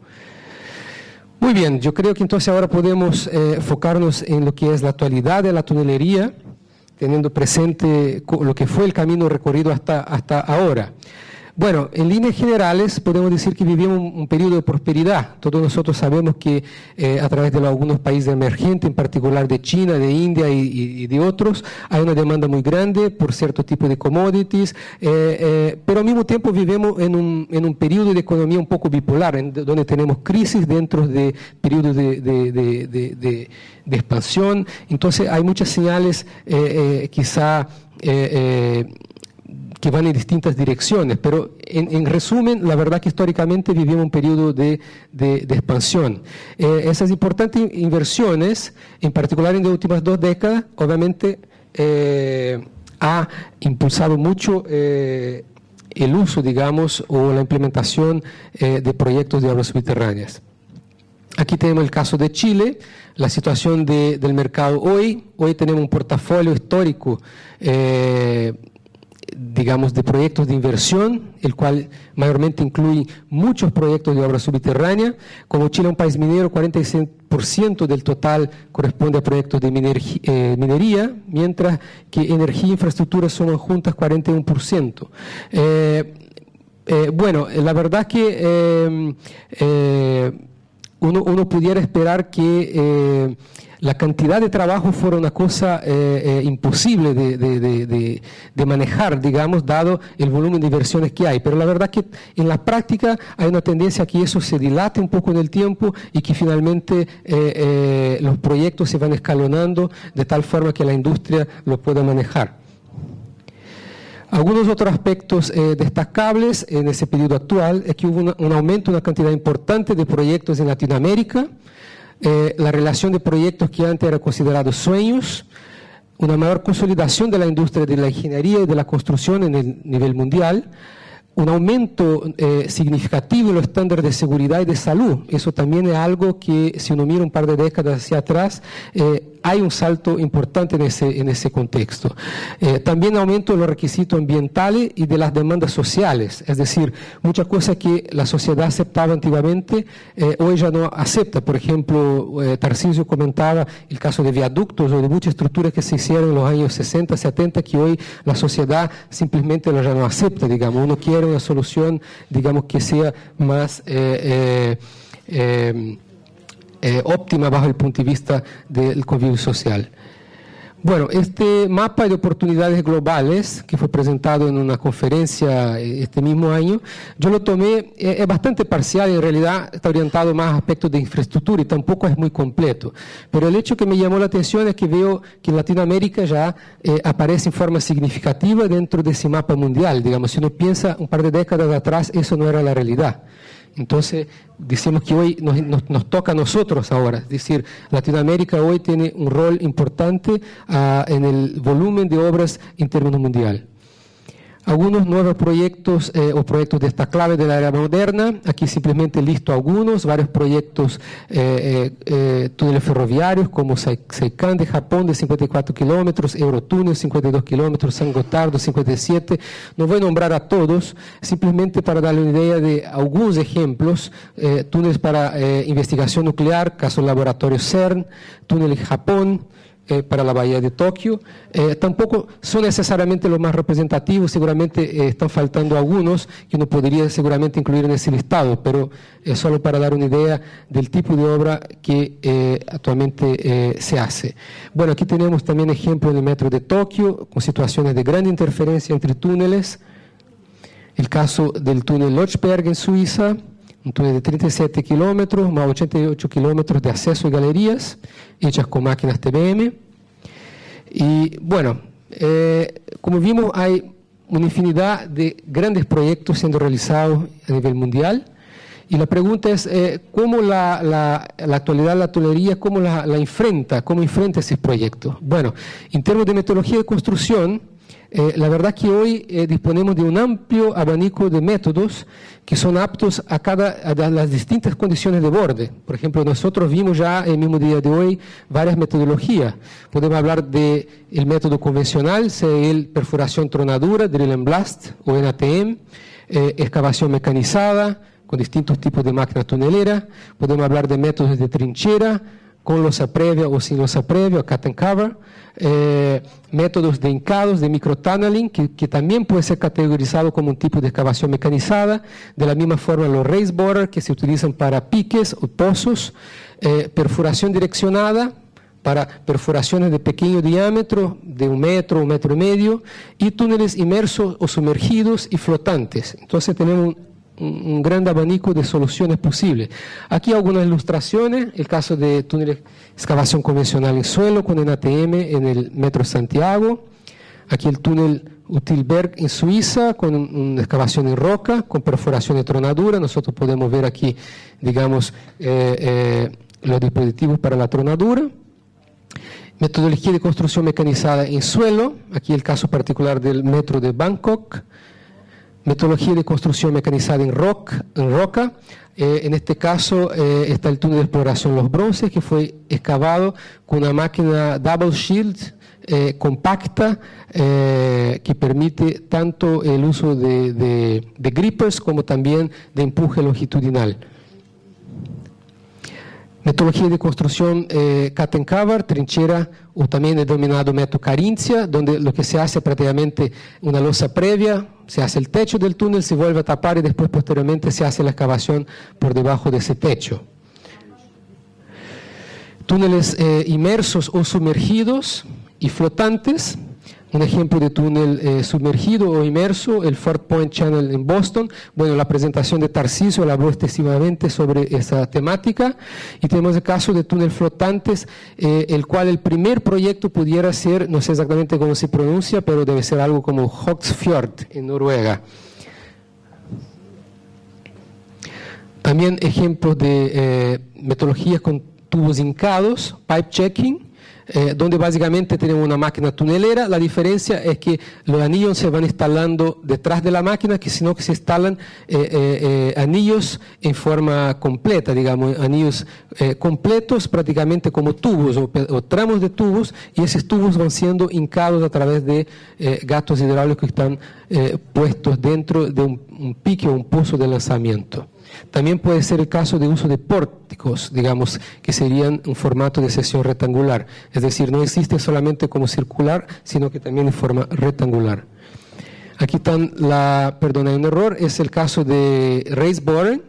S4: Muy bien, yo creo que entonces ahora podemos enfocarnos en lo que es la actualidad de la tunelería, teniendo presente lo que fue el camino recorrido hasta ahora. Bueno, en líneas generales podemos decir que vivimos un periodo de prosperidad. Todos nosotros sabemos que a través de algunos países emergentes, en particular de China, de India y de otros, hay una demanda muy grande por cierto tipo de commodities, pero al mismo tiempo vivimos en un periodo de economía un poco bipolar, donde tenemos crisis dentro de periodos de expansión. Entonces hay muchas señales quizá que van en distintas direcciones, pero en resumen, la verdad que históricamente vivimos un periodo de expansión. Esas importantes inversiones, en particular en las últimas 2 décadas, obviamente ha impulsado mucho el uso, digamos, o la implementación de proyectos de obras subterráneas. Aquí tenemos el caso de Chile, la situación del mercado hoy. Hoy tenemos un portafolio histórico digamos, de proyectos de inversión, el cual mayormente incluye muchos proyectos de obra subterránea. Como Chile es un país minero, 46% del total corresponde a proyectos de minería, mientras que energía e infraestructura suman juntas 41%. Bueno, la verdad que uno pudiera esperar que la cantidad de trabajo fuera una cosa imposible de manejar, digamos, dado el volumen de inversiones que hay. Pero la verdad que en la práctica hay una tendencia a que eso se dilate un poco en el tiempo y que finalmente los proyectos se van escalonando de tal forma que la industria lo pueda manejar. Algunos otros aspectos destacables en ese periodo actual es que hubo un aumento, una cantidad importante de proyectos en Latinoamérica, la relación de proyectos que antes eran considerados sueños, una mayor consolidación de la industria de la ingeniería y de la construcción en el nivel mundial, un aumento significativo en los estándares de seguridad y de salud. Eso también es algo que, si uno mira un par de décadas hacia atrás, hay un salto importante en ese contexto. También aumento de los requisitos ambientales y de las demandas sociales, es decir, muchas cosas que la sociedad aceptaba antiguamente, hoy ya no acepta. Por ejemplo, Tarcísio comentaba el caso de viaductos o de muchas estructuras que se hicieron en los años 60, 70, que hoy la sociedad simplemente ya no acepta, digamos. Uno quiere una solución, digamos, que sea más óptima bajo el punto de vista del convivio social. Bueno, este mapa de oportunidades globales que fue presentado en una conferencia este mismo año, yo lo tomé, es bastante parcial, en realidad está orientado más a aspectos de infraestructura y tampoco es muy completo. Pero el hecho que me llamó la atención es que veo que Latinoamérica ya aparece en forma significativa dentro de ese mapa mundial. Digamos, si uno piensa un par de décadas atrás, eso no era la realidad. Entonces, decimos que hoy nos toca a nosotros ahora, es decir, Latinoamérica hoy tiene un rol importante en el volumen de obras en términos mundial. Algunos nuevos proyectos o proyectos de esta clave de la era moderna, aquí simplemente listo algunos, varios proyectos, túneles ferroviarios como Seikan de Japón de 54 kilómetros, Eurotúnel 52 kilómetros, San Gotardo 57, no voy a nombrar a todos, simplemente para darle una idea de algunos ejemplos, túneles para investigación nuclear, caso laboratorio CERN, túnel en Japón, para la bahía de Tokio. Tampoco son necesariamente los más representativos, seguramente están faltando algunos que uno podría seguramente incluir en ese listado, pero solo para dar una idea del tipo de obra que actualmente se hace. Bueno, aquí tenemos también ejemplos en el metro de Tokio, con situaciones de gran interferencia entre túneles. El caso del túnel Lochberg en Suiza, un túnel de 37 kilómetros, más 88 kilómetros de acceso y galerías, hechas con máquinas TBM. Y bueno, como vimos, hay una infinidad de grandes proyectos siendo realizados a nivel mundial. Y la pregunta es, ¿cómo la actualidad de la tunelería, cómo la enfrenta, cómo enfrenta esos proyectos? Bueno, en términos de metodología de construcción, la verdad que hoy disponemos de un amplio abanico de métodos que son aptos a las distintas condiciones de borde. Por ejemplo, nosotros vimos ya en el mismo día de hoy varias metodologías. Podemos hablar del método convencional, sea el perforación tronadura, drill and blast o NATM, excavación mecanizada con distintos tipos de máquinas tuneleras. Podemos hablar de métodos de trinchera, con losa previa o sin losa previa, cut and cover, métodos de hincados, de microtunneling, que también puede ser categorizado como un tipo de excavación mecanizada, de la misma forma los raised borer, que se utilizan para piques o pozos, perforación direccionada, para perforaciones de pequeño diámetro, de 1 metro, 1,5 metros, y túneles inmersos o sumergidos y flotantes. Entonces tenemos un gran abanico de soluciones posibles. Aquí algunas ilustraciones, el caso de túneles excavación convencional en suelo con NATM en el Metro Santiago. Aquí el túnel Utilberg en Suiza con una excavación en roca, con perforación de tronadura. Nosotros podemos ver aquí, digamos, los dispositivos para la tronadura. Metodología de construcción mecanizada en suelo, aquí el caso particular del metro de Bangkok. Metodología de construcción mecanizada en roca. En este caso está el túnel de exploración Los Bronces, que fue excavado con una máquina Double Shield compacta que permite tanto el uso de grippers como también de empuje longitudinal. Metodología de construcción cut and cover, trinchera o también denominado método Carinthia, donde lo que se hace prácticamente una losa previa, se hace el techo del túnel, se vuelve a tapar y después posteriormente se hace la excavación por debajo de ese techo. túneles inmersos o sumergidos y flotantes. Un ejemplo de túnel sumergido o inmerso, el Fort Point Channel en Boston. Bueno, la presentación de Tarcisio habló extensivamente sobre esa temática. Y tenemos el caso de túnel flotantes, el cual el primer proyecto pudiera ser, no sé exactamente cómo se pronuncia, pero debe ser algo como Hogsfjord en Noruega. También ejemplos de metodologías con tubos hincados, pipe checking, donde básicamente tenemos una máquina tunelera. La diferencia es que los anillos se van instalando detrás de la máquina, sino que se instalan anillos en forma completa, digamos, anillos completos prácticamente como tubos o tramos de tubos, y esos tubos van siendo hincados a través de gatos hidráulicos que están puestos dentro de un pique o un pozo de lanzamiento. También puede ser el caso de uso de pórticos, digamos, que serían un formato de sección rectangular. Es decir, no existe solamente como circular, sino que también en forma rectangular. Aquí están hay un error, es el caso de raised bore,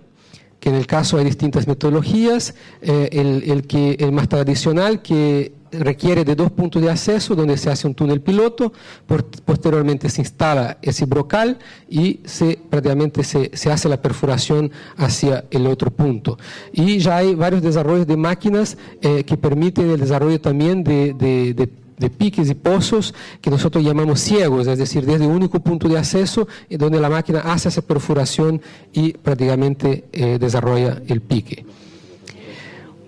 S4: que en el caso hay distintas metodologías. El más tradicional, que requiere de 2 puntos de acceso donde se hace un túnel piloto, posteriormente se instala ese brocal y prácticamente se hace la perforación hacia el otro punto. Y ya hay varios desarrollos de máquinas que permiten el desarrollo también de piques y pozos que nosotros llamamos ciegos, es decir, desde un único punto de acceso donde la máquina hace esa perforación y prácticamente desarrolla el pique.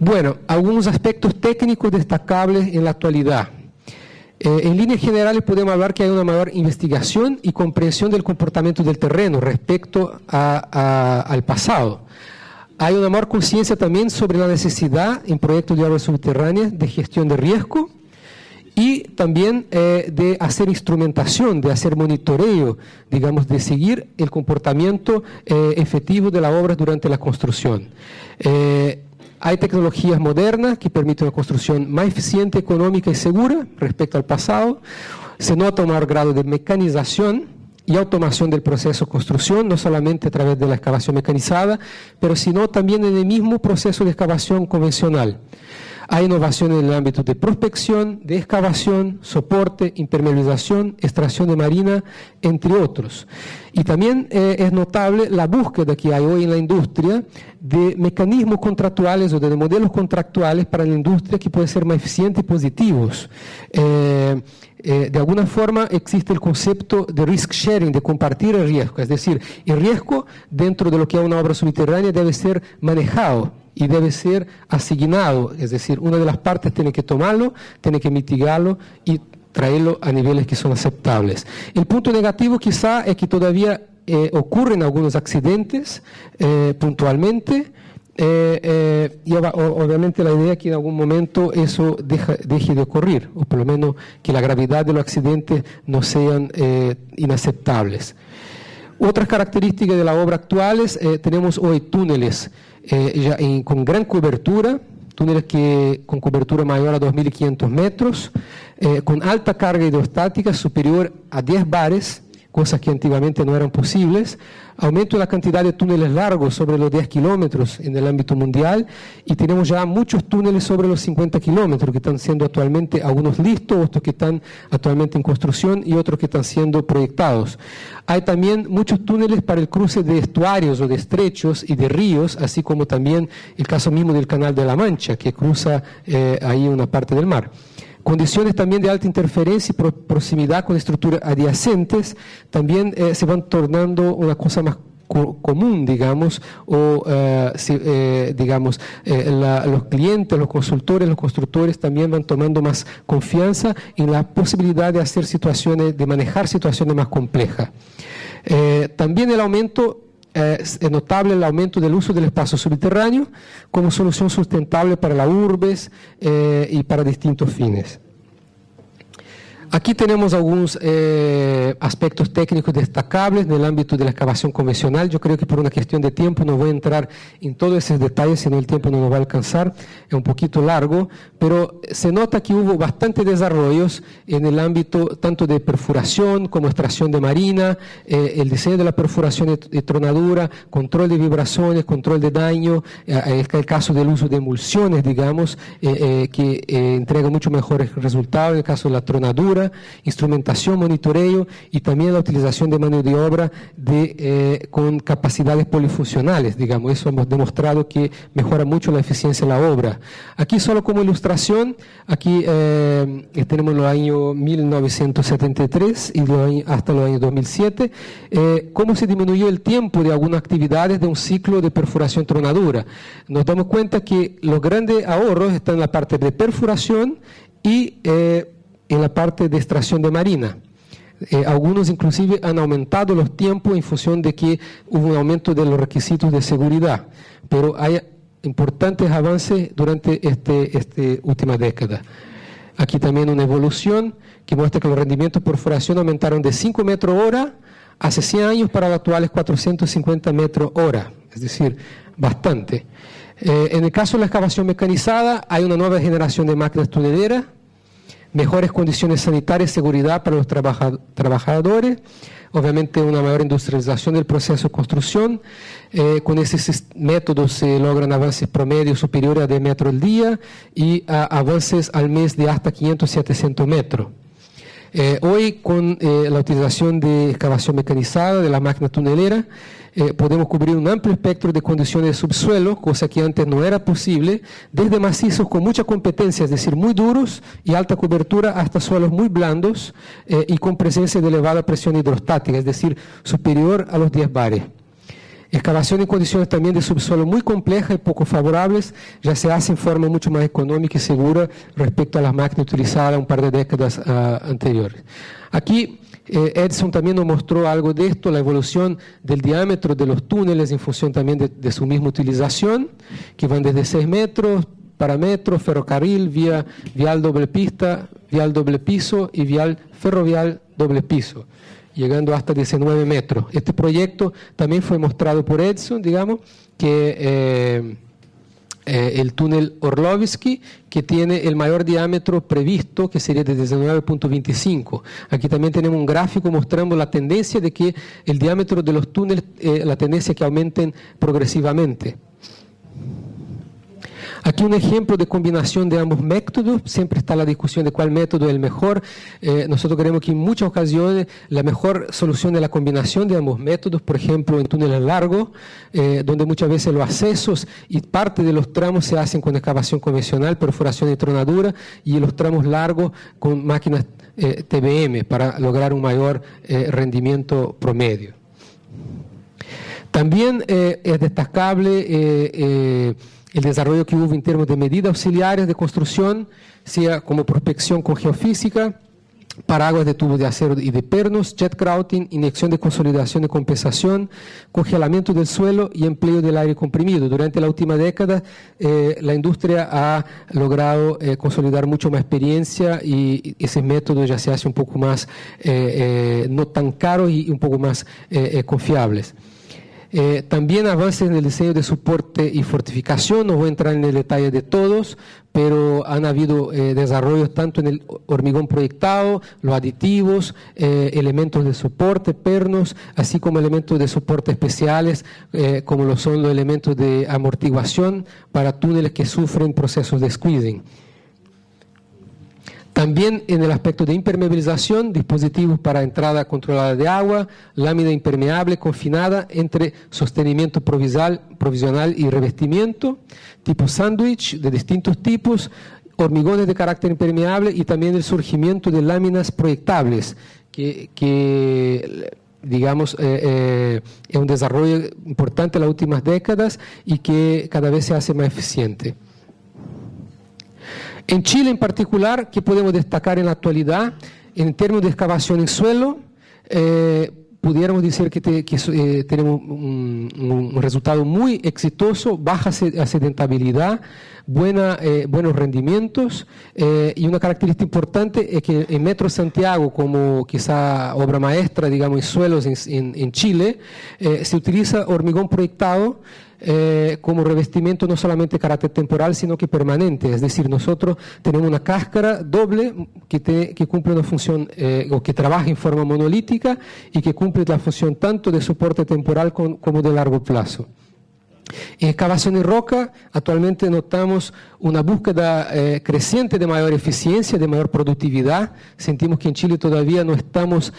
S4: Bueno, algunos aspectos técnicos destacables en la actualidad. En líneas generales podemos hablar que hay una mayor investigación y comprensión del comportamiento del terreno respecto al pasado. Hay una mayor conciencia también sobre la necesidad en proyectos de obras subterráneas de gestión de riesgo y también de hacer instrumentación, de hacer monitoreo, digamos, de seguir el comportamiento efectivo de la obra durante la construcción. Hay tecnologías modernas que permiten una construcción más eficiente, económica y segura respecto al pasado. Se nota un mayor grado de mecanización y automación del proceso de construcción, no solamente a través de la excavación mecanizada, pero sino también en el mismo proceso de excavación convencional. Hay innovación en el ámbito de prospección, de excavación, soporte, impermeabilización, extracción de marina, entre otros. Y también es notable la búsqueda que hay hoy en la industria de mecanismos contractuales o de modelos contractuales para la industria que pueden ser más eficientes y positivos. De alguna forma existe el concepto de risk sharing, de compartir el riesgo, es decir, el riesgo dentro de lo que es una obra subterránea debe ser manejado y debe ser asignado, es decir, una de las partes tiene que tomarlo, tiene que mitigarlo y traerlo a niveles que son aceptables. El punto negativo quizá es que todavía ocurren algunos accidentes puntualmente, y obviamente la idea es que en algún momento eso deje de ocurrir, o por lo menos que la gravedad de los accidentes no sean inaceptables. Otras características de la obra actuales, tenemos hoy túneles con gran cobertura, túneles con cobertura mayor a 2.500 metros, con alta carga hidrostática superior a 10 bares, cosas que antiguamente no eran posibles, aumento de la cantidad de túneles largos sobre los 10 kilómetros en el ámbito mundial, y tenemos ya muchos túneles sobre los 50 kilómetros que están siendo actualmente algunos listos, otros que están actualmente en construcción y otros que están siendo proyectados. Hay también muchos túneles para el cruce de estuarios o de estrechos y de ríos, así como también el caso mismo del Canal de la Mancha, que cruza ahí una parte del mar. Condiciones también de alta interferencia y proximidad con estructuras adyacentes también se van tornando una cosa más común, digamos, o los clientes, los consultores, los constructores también van tomando más confianza en la posibilidad de hacer situaciones, de manejar situaciones más complejas. También el aumento es notable el aumento del uso del espacio subterráneo como solución sustentable para las urbes y para distintos fines. Aquí tenemos algunos aspectos técnicos destacables en el ámbito de la excavación convencional. Yo creo que por una cuestión de tiempo no voy a entrar en todos esos detalles, sino el tiempo no nos va a alcanzar, es un poquito largo, pero se nota que hubo bastantes desarrollos en el ámbito tanto de perforación como extracción de marina, el diseño de la perforación y tronadura, control de vibraciones, control de daño, el caso del uso de emulsiones, digamos, que entrega mucho mejores resultados, en el caso de la tronadura, instrumentación, monitoreo y también la utilización de mano de obra con capacidades polifuncionales, digamos. Eso hemos demostrado que mejora mucho la eficiencia de la obra. Aquí solo como ilustración, aquí tenemos los años 1973 y hasta los años 2007, cómo se disminuyó el tiempo de algunas actividades de un ciclo de perforación tronadura. Nos damos cuenta que los grandes ahorros están en la parte de perforación y en la parte de extracción de marina. Algunos inclusive han aumentado los tiempos en función de que hubo un aumento de los requisitos de seguridad, pero hay importantes avances durante esta última década. Aquí también una evolución que muestra que los rendimientos por perforación aumentaron de 5 metros hora hace 100 años para los actuales 450 metros hora, es decir, bastante. En el caso de la excavación mecanizada, hay una nueva generación de máquinas tuneleras, mejores condiciones sanitarias y seguridad para los trabajadores, obviamente una mayor industrialización del proceso de construcción. Con esos métodos se logran avances promedios superiores a 10 metros al día y avances al mes de hasta 500-700 metros. Hoy, con la utilización de excavación mecanizada de la máquina tunelera, podemos cubrir un amplio espectro de condiciones de subsuelo, cosa que antes no era posible, desde macizos con mucha competencia, es decir, muy duros y alta cobertura, hasta suelos muy blandos y con presencia de elevada presión hidrostática, es decir, superior a los 10 bares. Excavación en condiciones también de subsuelo muy complejas y poco favorables ya se hace en forma mucho más económica y segura respecto a las máquinas utilizadas un par de décadas anteriores. Aquí Edson también nos mostró algo de esto, la evolución del diámetro de los túneles en función también de su misma utilización, que van desde 6 metros, parámetros, ferrocarril, vial doble pista, vial doble piso y vial ferrovial doble piso, llegando hasta 19 metros. Este proyecto también fue mostrado por Edson, digamos, que el túnel Orlovsky, que tiene el mayor diámetro previsto, que sería de 19.25. Aquí también tenemos un gráfico mostrando la tendencia de que el diámetro de los túneles, la tendencia que aumenten progresivamente. Aquí un ejemplo de combinación de ambos métodos, siempre está la discusión de cuál método es el mejor. Nosotros creemos que en muchas ocasiones la mejor solución es la combinación de ambos métodos, por ejemplo en túneles largos, donde muchas veces los accesos y parte de los tramos se hacen con excavación convencional, perforación y tronadura, y los tramos largos con máquinas TBM para lograr un mayor rendimiento promedio. También es destacable el desarrollo que hubo en términos de medidas auxiliares de construcción, sea como prospección con geofísica, paraguas de tubos de acero y de pernos, jet grouting, inyección de consolidación y compensación, congelamiento del suelo y empleo del aire comprimido. Durante la última década, la industria ha logrado consolidar mucho más experiencia y ese método ya se hace un poco más, no tan caro y un poco más confiables. También avances en el diseño de soporte y fortificación, no voy a entrar en el detalle de todos, pero han habido desarrollos tanto en el hormigón proyectado, los aditivos, elementos de soporte, pernos, así como elementos de soporte especiales, como lo son los elementos de amortiguación para túneles que sufren procesos de squeezing. También en el aspecto de impermeabilización, dispositivos para entrada controlada de agua, lámina impermeable confinada entre sostenimiento provisional y revestimiento, tipo sándwich de distintos tipos, hormigones de carácter impermeable y también el surgimiento de láminas proyectables, que digamos, es un desarrollo importante en las últimas décadas y que cada vez se hace más eficiente. En Chile en particular, ¿qué podemos destacar en la actualidad? En términos de excavación en suelo, pudiéramos decir que tenemos un resultado muy exitoso, baja accidentabilidad, buenos rendimientos, y una característica importante es que en Metro Santiago, como quizá obra maestra, digamos, en suelos en Chile, se utiliza hormigón proyectado como revestimiento no solamente de carácter temporal, sino que permanente. Es decir, nosotros tenemos una cáscara doble que cumple una función, o que trabaja en forma monolítica y que cumple la función tanto de soporte temporal como de largo plazo. En excavación en roca, actualmente notamos una búsqueda creciente de mayor eficiencia, de mayor productividad. Sentimos que en Chile todavía no estamos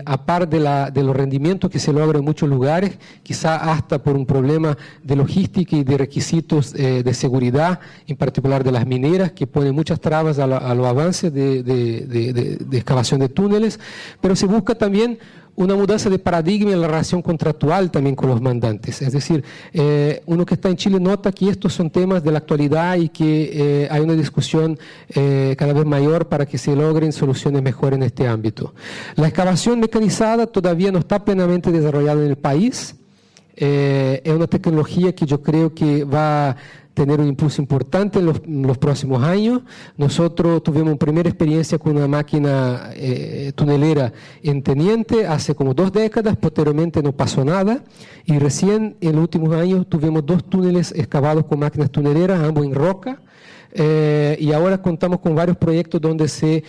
S4: a par de los rendimientos que se logran en muchos lugares, quizá hasta por un problema de logística y de requisitos de seguridad, en particular de las mineras, que ponen muchas trabas a los avances de excavación de túneles, pero se busca también una mudanza de paradigma en la relación contractual también con los mandantes. Es decir, uno que está en Chile nota que estos son temas de la actualidad y que hay una discusión cada vez mayor para que se logren soluciones mejores en este ámbito. La excavación mecanizada todavía no está plenamente desarrollada en el país. Es una tecnología que yo creo que va a tener un impulso importante en los próximos años. Nosotros tuvimos una primera experiencia con una máquina tunelera en Teniente hace como 2 décadas, posteriormente no pasó nada, y recién en los últimos años tuvimos 2 túneles excavados con máquinas tuneleras, ambos en roca. Y ahora contamos con varios proyectos donde se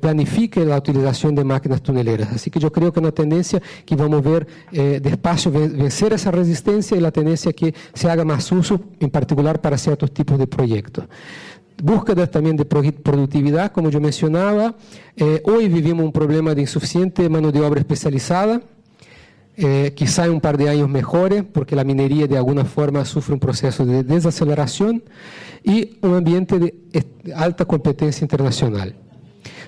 S4: planifique la utilización de máquinas tuneleras. Así que yo creo que es una tendencia que vamos a ver despacio vencer esa resistencia y la tendencia que se haga más uso, en particular para ciertos tipos de proyectos. Búsqueda también de productividad, como yo mencionaba. Hoy vivimos un problema de insuficiente mano de obra especializada. Quizá en un par de años mejore, porque la minería de alguna forma sufre un proceso de desaceleración, y un ambiente de alta competencia internacional.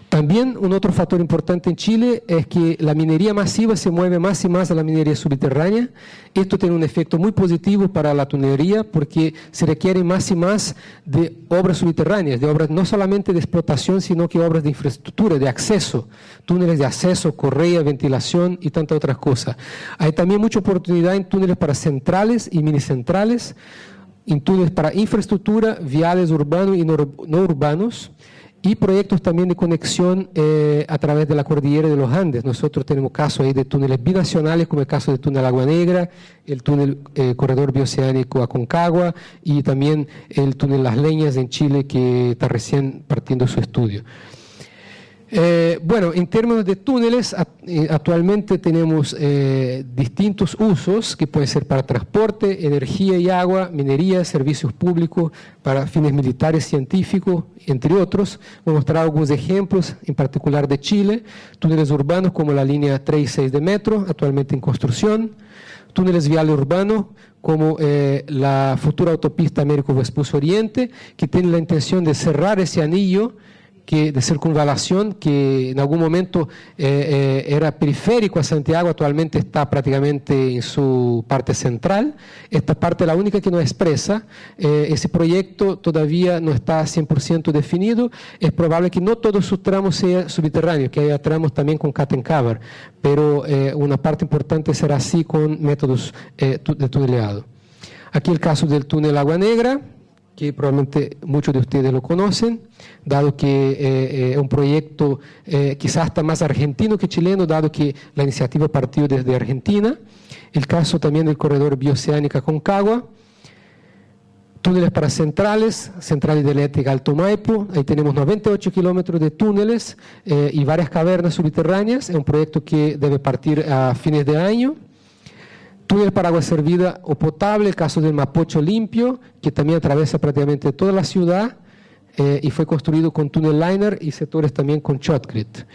S4: También un otro factor importante en Chile es que la minería masiva se mueve más y más a la minería subterránea. Esto tiene un efecto muy positivo para la tunelería porque se requiere más y más de obras subterráneas, de obras no solamente de explotación, sino que obras de infraestructura, de acceso, túneles de acceso, correa, ventilación y tantas otras cosas. Hay también mucha oportunidad en túneles para centrales y minicentrales, en túneles para infraestructura, viales urbanos y no urbanos, y proyectos también de conexión a través de la cordillera de los Andes. Nosotros tenemos casos ahí de túneles binacionales, como el caso del túnel Agua Negra, el túnel Corredor Bioceánico Aconcagua y también el túnel Las Leñas en Chile, que está recién partiendo su estudio. Bueno, en términos de túneles, actualmente tenemos distintos usos que pueden ser para transporte, energía y agua, minería, servicios públicos, para fines militares, científicos, entre otros. Voy a mostrar algunos ejemplos, en particular de Chile. Túneles urbanos como la línea 3 y 6 de metro, actualmente en construcción. Túneles viales urbanos como la futura autopista Américo Vespucio Oriente, que tiene la intención de cerrar ese anillo de circunvalación que en algún momento era periférico a Santiago, actualmente está prácticamente en su parte central. Esta parte es la única que no expresa. Ese proyecto todavía no está 100% definido. Es probable que no todos sus tramos sean subterráneos, que haya tramos también con cut and cover, pero una parte importante será así con métodos de tuneleado. Aquí el caso del túnel Agua Negra, que probablemente muchos de ustedes lo conocen, dado que es un proyecto quizás hasta más argentino que chileno, dado que la iniciativa partió desde Argentina. El caso también del corredor Bioceánica Aconcagua. Túneles para centrales de eléctrica Alto Maipo. Ahí tenemos 98 kilómetros de túneles y varias cavernas subterráneas. Es un proyecto que debe partir a fines de año. Túnel para agua servida o potable, el caso del Mapocho Limpio, que también atraviesa prácticamente toda la ciudad y fue construido con túnel liner y sectores también con shotcrete.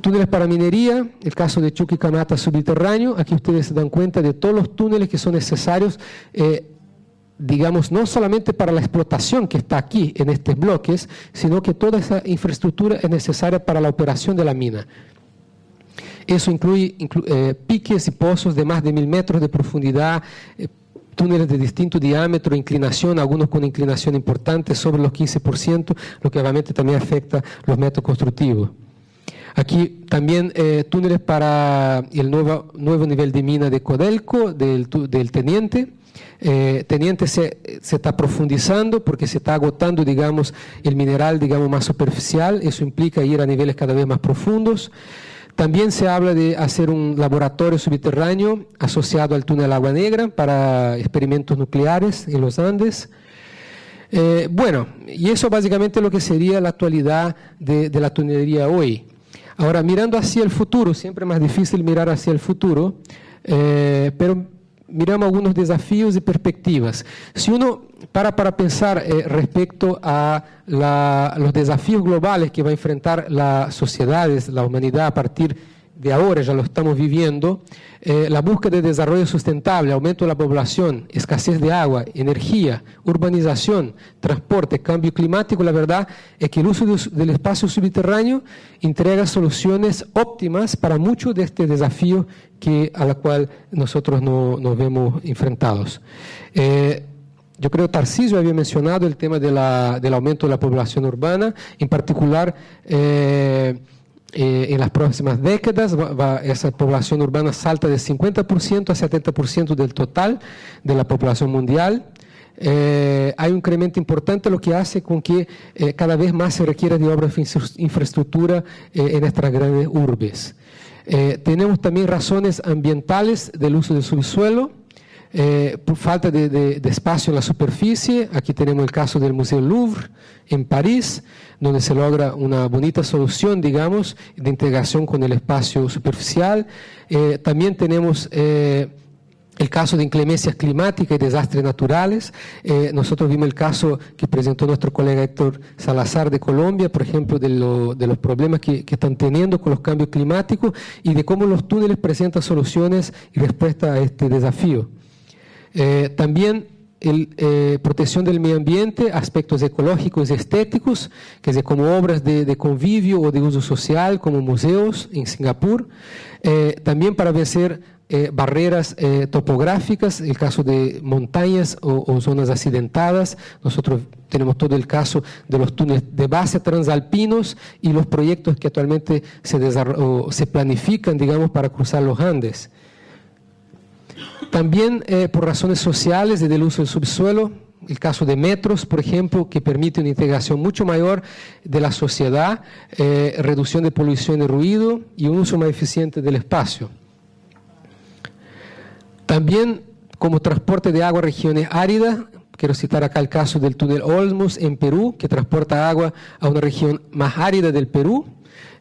S4: Túneles para minería, el caso de Chuquicamata subterráneo. Aquí ustedes se dan cuenta de todos los túneles que son necesarios, digamos, no solamente para la explotación que está aquí en estos bloques, sino que toda esa infraestructura es necesaria para la operación de la mina. Eso incluye piques y pozos de más de 1000 metros de profundidad, túneles de distinto diámetro, inclinación, algunos con inclinación importante, sobre los 15%, lo que obviamente también afecta los métodos constructivos. Aquí también túneles para el nuevo nivel de mina de Codelco, del Teniente. Teniente se está profundizando porque se está agotando, digamos, el mineral, digamos, más superficial. Eso implica ir a niveles cada vez más profundos. También se habla de hacer un laboratorio subterráneo asociado al túnel Agua Negra para experimentos nucleares en los Andes. Bueno, y eso básicamente es lo que sería la actualidad de la tunelería hoy. Ahora, mirando hacia el futuro, siempre es más difícil mirar hacia el futuro, pero miramos algunos desafíos y perspectivas. Si uno para pensar respecto a los desafíos globales que va a enfrentar las sociedades, la humanidad a partir de ahora, ya lo estamos viviendo, la búsqueda de desarrollo sustentable, aumento de la población, escasez de agua, energía, urbanización, transporte, cambio climático, la verdad es que el uso del espacio subterráneo entrega soluciones óptimas para muchos de este desafío a la cual nosotros nos vemos enfrentados. Yo creo que Tarcísio había mencionado el tema del aumento de la población urbana, en particular en las próximas décadas esa población urbana salta de 50% a 70% del total de la población mundial. Hay un incremento importante, lo que hace con que cada vez más se requiera de obras de infraestructura en nuestras grandes urbes. Tenemos también razones ambientales del uso del subsuelo, por falta de espacio en la superficie. Aquí tenemos el caso del Museo Louvre en París, donde se logra una bonita solución, digamos, de integración con el espacio superficial. También tenemos el caso de inclemencias climáticas y desastres naturales. Nosotros vimos el caso que presentó nuestro colega Héctor Salazar de Colombia, por ejemplo, de los problemas que están teniendo con los cambios climáticos y de cómo los túneles presentan soluciones y respuestas a este desafío. También protección del medio ambiente, aspectos ecológicos y estéticos, que es como obras de convivio o de uso social, como museos en Singapur. También para vencer barreras topográficas, el caso de montañas o zonas accidentadas. Nosotros tenemos todo el caso de los túneles de base transalpinos y los proyectos que actualmente se planifican, digamos, para cruzar los Andes. También por razones sociales y del uso del subsuelo, el caso de metros, por ejemplo, que permite una integración mucho mayor de la sociedad, reducción de polución y ruido y un uso más eficiente del espacio. También como transporte de agua a regiones áridas, quiero citar acá el caso del túnel Olmos en Perú, que transporta agua a una región más árida del Perú.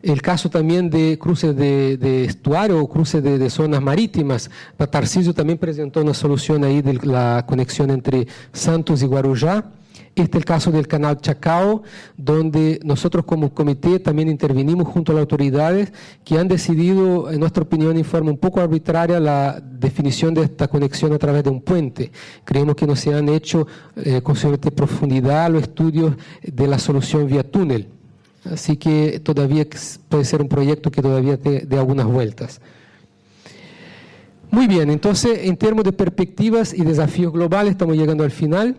S4: El caso también de cruces de estuario o cruces de zonas marítimas. Tarcísio también presentó una solución ahí de la conexión entre Santos y Guarujá. Este es el caso del canal Chacao, donde nosotros como comité también intervenimos junto a las autoridades que han decidido, en nuestra opinión, en forma un poco arbitraria, la definición de esta conexión a través de un puente. Creemos que no se han hecho con suficiente profundidad los estudios de la solución vía túnel. Así que todavía puede ser un proyecto que todavía dé algunas vueltas. Muy bien, entonces en términos de perspectivas y desafíos globales, estamos llegando al final.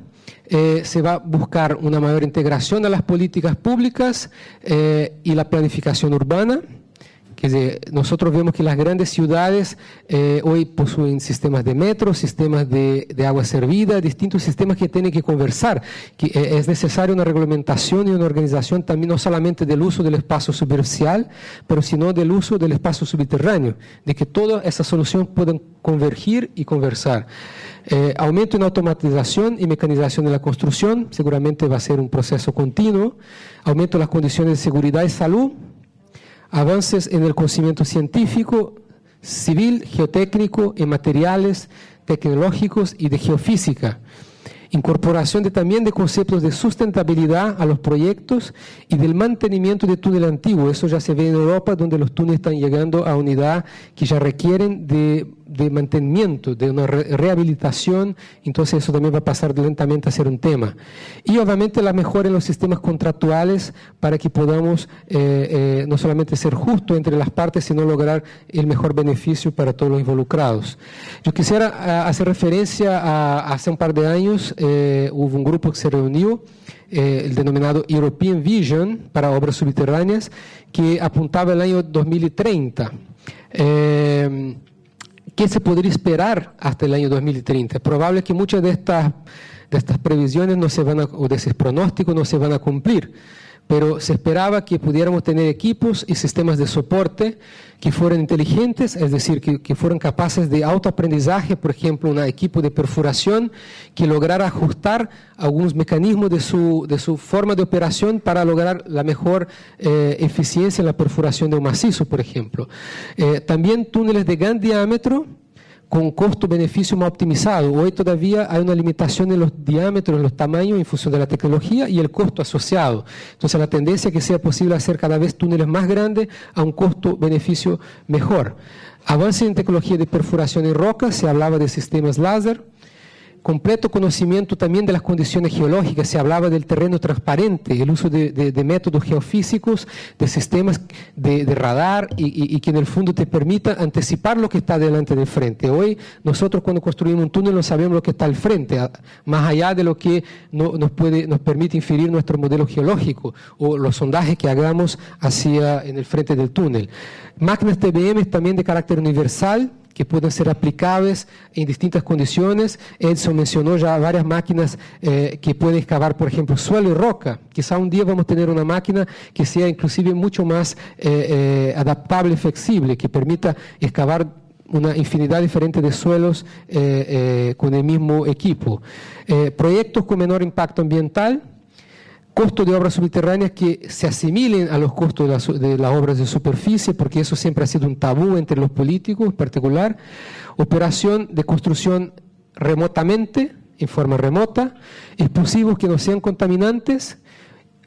S4: Se va a buscar una mayor integración a las políticas públicas y la planificación urbana. Nosotros vemos que las grandes ciudades hoy poseen sistemas de metro, sistemas de agua servida, distintos sistemas que tienen que conversar, que es necesaria una reglamentación y una organización también no solamente del uso del espacio superficial, pero sino del uso del espacio subterráneo, de que todas esas soluciones puedan convergir y conversar. Aumento en automatización y mecanización de la construcción, seguramente va a ser un proceso continuo. Aumento en las condiciones de seguridad y salud. Avances en el conocimiento científico, civil, geotécnico, en materiales tecnológicos y de geofísica. Incorporación también de conceptos de sustentabilidad a los proyectos y del mantenimiento de túnel antiguo. Eso ya se ve en Europa, donde los túneles están llegando a unidad que ya requieren de de mantenimiento, de una rehabilitación, entonces eso también va a pasar lentamente a ser un tema. Y obviamente la mejora en los sistemas contractuales para que podamos no solamente ser justos entre las partes, sino lograr el mejor beneficio para todos los involucrados. Yo quisiera hacer referencia a hace un par de años hubo un grupo que se reunió, el denominado European Vision para obras subterráneas, que apuntaba el año 2030. ¿Qué se podría esperar hasta el año 2030? Es probable que muchas de estas previsiones no se van o de esos pronósticos no se van a cumplir, pero se esperaba que pudiéramos tener equipos y sistemas de soporte que fueran inteligentes, es decir, que fueran capaces de autoaprendizaje, por ejemplo, un equipo de perforación que lograra ajustar algunos mecanismos de su forma de operación para lograr la mejor eficiencia en la perforación de un macizo, por ejemplo. También túneles de gran diámetro, con costo-beneficio más optimizado. Hoy todavía hay una limitación en los diámetros, en los tamaños, en función de la tecnología y el costo asociado. Entonces, la tendencia es que sea posible hacer cada vez túneles más grandes a un costo-beneficio mejor. Avance en tecnología de perforación en roca, se hablaba de sistemas láser. Completo conocimiento también de las condiciones geológicas, se hablaba del terreno transparente, el uso de métodos geofísicos, de sistemas de radar y que en el fondo te permita anticipar lo que está delante del frente. Hoy nosotros cuando construimos un túnel no sabemos lo que está al frente, más allá de lo que nos permite inferir nuestro modelo geológico o los sondajes que hagamos en el frente del túnel. Máquinas TBM también de carácter universal, que puedan ser aplicables en distintas condiciones. Edson mencionó ya varias máquinas que pueden excavar, por ejemplo, suelo y roca. Quizá un día vamos a tener una máquina que sea inclusive mucho más adaptable y flexible, que permita excavar una infinidad diferente de suelos con el mismo equipo. Proyectos con menor impacto ambiental, costos de obras subterráneas que se asimilen a los costos de las obras de superficie, porque eso siempre ha sido un tabú entre los políticos en particular. Operación de construcción remotamente, en forma remota, explosivos que no sean contaminantes,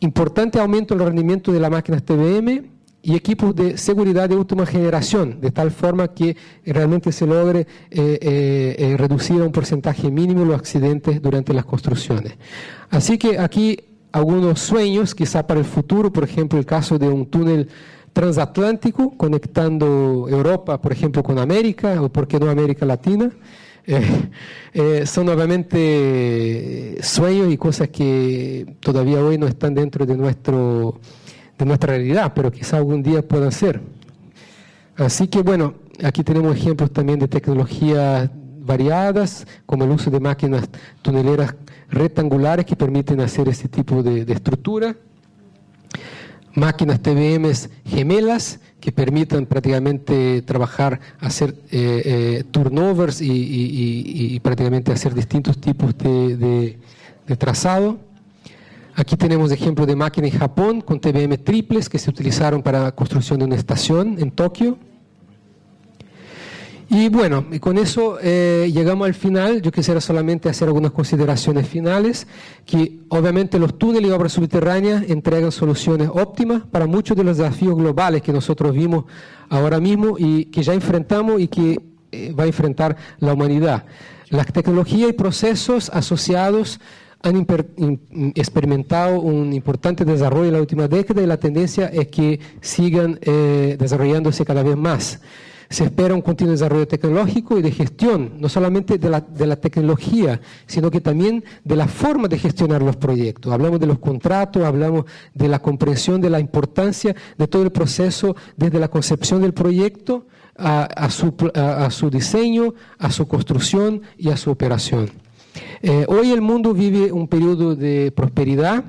S4: importante aumento en el rendimiento de las máquinas TBM y equipos de seguridad de última generación, de tal forma que realmente se logre reducir a un porcentaje mínimo los accidentes durante las construcciones. Así que aquí algunos sueños, quizá para el futuro, por ejemplo, el caso de un túnel transatlántico conectando Europa, por ejemplo, con América, o por qué no América Latina. Son obviamente sueños y cosas que todavía hoy no están dentro de nuestra realidad, pero quizá algún día puedan ser. Así que bueno, aquí tenemos ejemplos también de tecnologías variadas, como el uso de máquinas tuneleras rectangulares que permiten hacer este tipo de estructura, máquinas TBM gemelas que permitan prácticamente trabajar, hacer turnovers y prácticamente hacer distintos tipos de trazado. Aquí tenemos ejemplos de máquinas en Japón con TBM triples que se utilizaron para la construcción de una estación en Tokio. Y bueno, y con eso llegamos al final. Yo quisiera solamente hacer algunas consideraciones finales, que obviamente los túneles y obras subterráneas entregan soluciones óptimas para muchos de los desafíos globales que nosotros vimos ahora mismo y que ya enfrentamos y que va a enfrentar la humanidad. Las tecnologías y procesos asociados han experimentado un importante desarrollo en la última década y la tendencia es que sigan desarrollándose cada vez más. Se espera un continuo desarrollo tecnológico y de gestión, no solamente de la tecnología, sino que también de la forma de gestionar los proyectos. Hablamos de los contratos, hablamos de la comprensión de la importancia de todo el proceso, desde la concepción del proyecto a su diseño, a su construcción y a su operación. Hoy el mundo vive un periodo de prosperidad,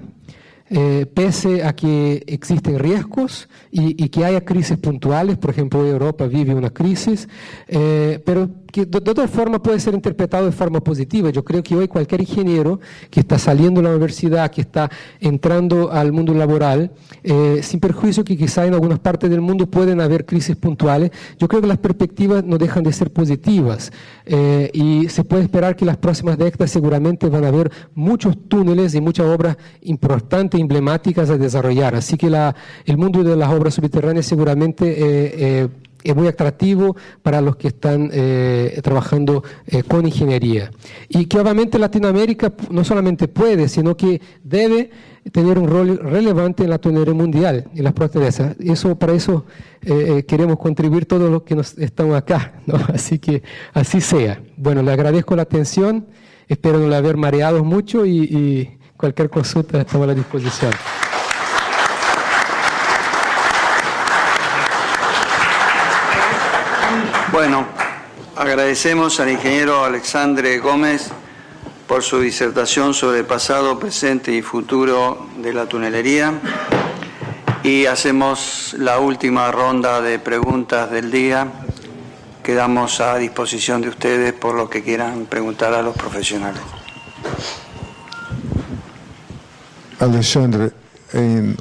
S4: pese a que existen riesgos y que haya crisis puntuales. Por ejemplo, hoy Europa vive una crisis, pero que de otra forma puede ser interpretado de forma positiva. Yo creo que hoy cualquier ingeniero que está saliendo de la universidad, que está entrando al mundo laboral, sin perjuicio que quizá en algunas partes del mundo pueden haber crisis puntuales, yo creo que las perspectivas no dejan de ser positivas y se puede esperar que las próximas décadas seguramente van a haber muchos túneles y muchas obras importantes, emblemáticas a desarrollar. Así que el mundo de las obras subterráneas seguramente es muy atractivo para los que están trabajando con ingeniería. Y que obviamente Latinoamérica no solamente puede, sino que debe tener un rol relevante en la tunelería mundial, en las próximas. Para eso queremos contribuir todos los que estamos acá, ¿no? Así que así sea. Bueno, le agradezco la atención, espero no le haber mareado mucho y cualquier consulta estamos a la disposición.
S1: Bueno, agradecemos al ingeniero Alexandre Gómez por su disertación sobre el pasado, presente y futuro de la tunelería. Y hacemos la última ronda de preguntas del día. Quedamos a disposición de ustedes por lo que quieran preguntar a los profesionales.
S5: Alejandro, en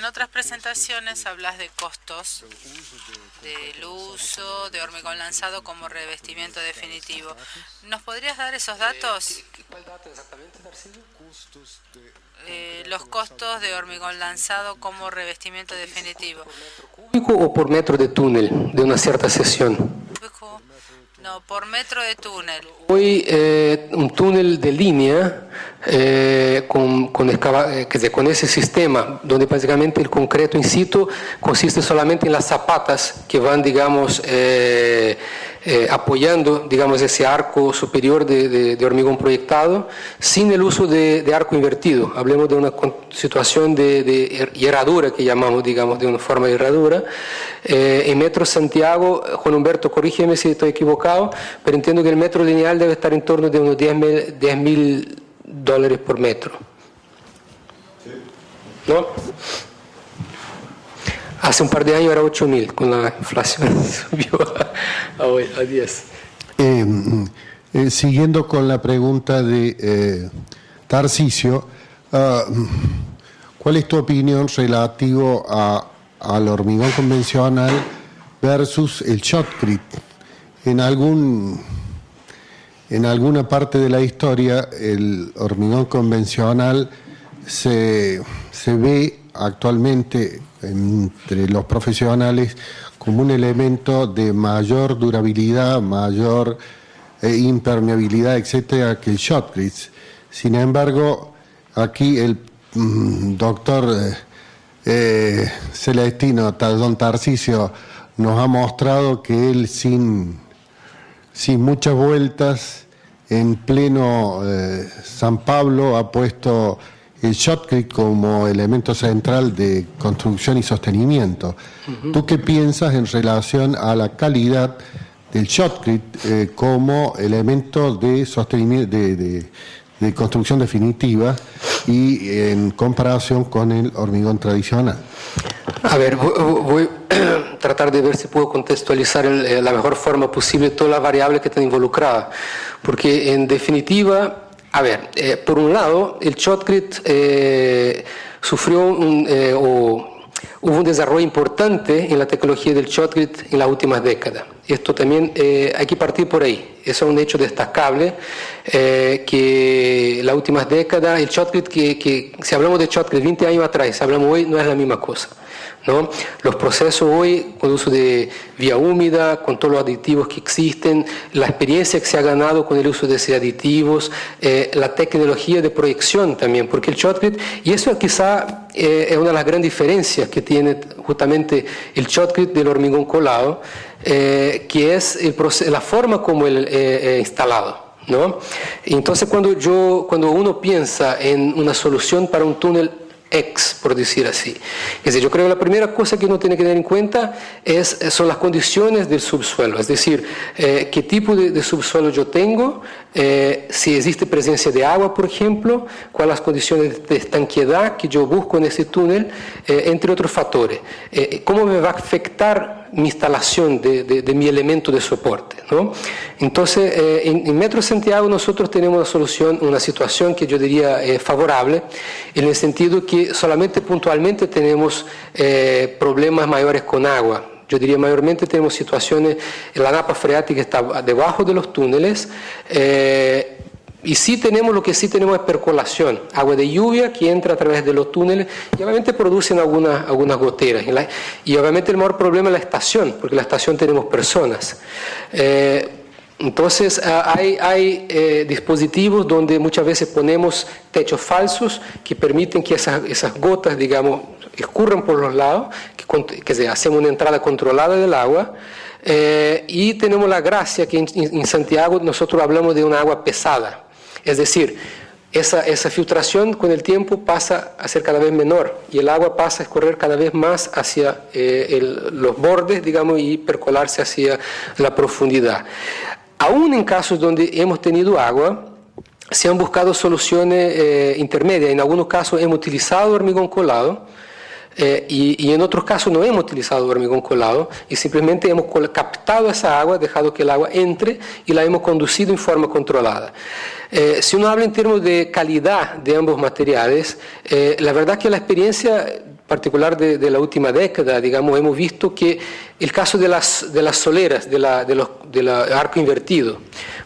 S5: otras
S3: presentaciones hablas de costos del uso de hormigón lanzado como revestimiento definitivo. ¿Nos podrías dar esos datos?
S4: ¿Cuál dato exactamente, Darcillo?
S3: Los costos de hormigón lanzado como revestimiento definitivo.
S4: ¿Por metro cúbico o por metro de túnel de una cierta sección?
S3: No, por metro de túnel.
S4: Hoy un túnel de línea con ese sistema donde básicamente el concreto in situ consiste solamente en las zapatas que van, digamos, apoyando, digamos, ese arco superior de hormigón proyectado, sin el uso de arco invertido. Hablemos de una situación de herradura que llamamos, digamos, de una forma de herradura. En Metro Santiago, Juan Humberto, corrígeme si estoy equivocado, pero entiendo que el metro lineal debe estar en torno de unos $10.000 por metro. ¿No? Hace un par de años era 8.000, con la inflación subió a 10.
S5: Siguiendo con la pregunta de Tarcisio, ¿cuál es tu opinión relativo al hormigón convencional versus el shotcrete? En alguna parte de la historia, el hormigón convencional se ve actualmente entre los profesionales como un elemento de mayor durabilidad, mayor impermeabilidad, etcétera, que el shotcrete. Sin embargo, aquí el doctor Celestino, don Tarcisio, nos ha mostrado que él sin muchas vueltas, en pleno San Pablo, ha puesto el shotcrete como elemento central de construcción y sostenimiento. ¿Tú qué piensas en relación a la calidad del shotcrete como elemento de sostenimiento, de construcción definitiva y en comparación con el hormigón tradicional?
S4: A ver, voy a tratar de ver si puedo contextualizar la mejor forma posible todas las variables que están involucradas, porque en definitiva, a ver, por un lado, el shotcrete hubo un desarrollo importante en la tecnología del shotcrete en las últimas décadas. Esto también hay que partir por ahí. Eso es un hecho destacable, que en las últimas décadas, el shotcrete, que si hablamos de shotcrete 20 años atrás, si hablamos hoy, no es la misma cosa, ¿no? Los procesos hoy, con el uso de vía húmeda, con todos los aditivos que existen, la experiencia que se ha ganado con el uso de esos aditivos, la tecnología de proyección también, porque el shotcrete, y eso quizá es una de las grandes diferencias que tiene justamente el shotcrete del hormigón colado, que es la forma como él es instalado, ¿no? Entonces cuando uno piensa en una solución para un túnel X, por decir así. Es decir, yo creo que la primera cosa que uno tiene que tener en cuenta son las condiciones del subsuelo, es decir, qué tipo de subsuelo yo tengo, si existe presencia de agua, por ejemplo, cuáles las condiciones de estanqueidad que yo busco en ese túnel, entre otros factores. Cómo me va a afectar mi instalación de mi elemento de soporte, ¿no? Entonces, en Metro Santiago nosotros tenemos una situación que yo diría favorable, en el sentido que solamente puntualmente tenemos problemas mayores con agua. Yo diría mayormente tenemos situaciones, la napa freática está debajo de los túneles, Y sí tenemos, lo que sí tenemos es percolación, agua de lluvia que entra a través de los túneles y obviamente producen algunas goteras. Y obviamente el mayor problema es la estación, porque en la estación tenemos personas. Entonces hay dispositivos donde muchas veces ponemos techos falsos que permiten que esas gotas, digamos, escurran por los lados, que hacemos una entrada controlada del agua. Y tenemos la gracia que en Santiago nosotros hablamos de una agua pesada. Es decir, esa filtración con el tiempo pasa a ser cada vez menor y el agua pasa a escorrer cada vez más hacia los bordes, digamos, y percolarse hacia la profundidad. Aún en casos donde hemos tenido agua, se han buscado soluciones intermedias. En algunos casos hemos utilizado hormigón colado, y en otros casos no hemos utilizado hormigón colado y simplemente hemos captado esa agua, dejado que el agua entre y la hemos conducido en forma controlada. Si uno habla en términos de calidad de ambos materiales, la verdad que la experiencia particular de la última década, digamos, hemos visto que el caso de las soleras, del arco invertido.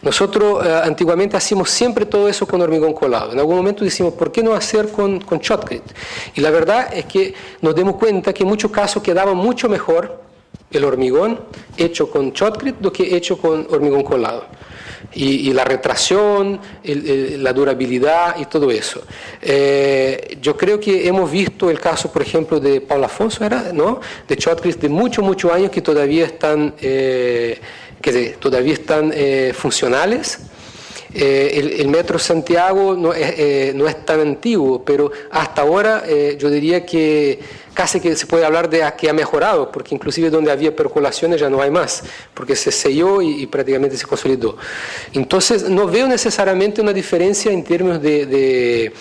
S4: Nosotros antiguamente hacíamos siempre todo eso con hormigón colado. En algún momento decimos, ¿por qué no hacer con shotcrete? Y la verdad es que nos dimos cuenta que en muchos casos quedaba mucho mejor el hormigón hecho con shotcrete do que hecho con hormigón colado. Y la retracción, la durabilidad y todo eso. Yo creo que hemos visto el caso, por ejemplo, de Paulo Afonso, ¿no? De shotcrete de muchos años que todavía están, funcionales. El Metro Santiago no es tan antiguo, pero hasta ahora yo diría que casi que se puede hablar de que ha mejorado, porque inclusive donde había percolaciones ya no hay más, porque se selló y prácticamente se consolidó. Entonces no veo necesariamente una diferencia en términos de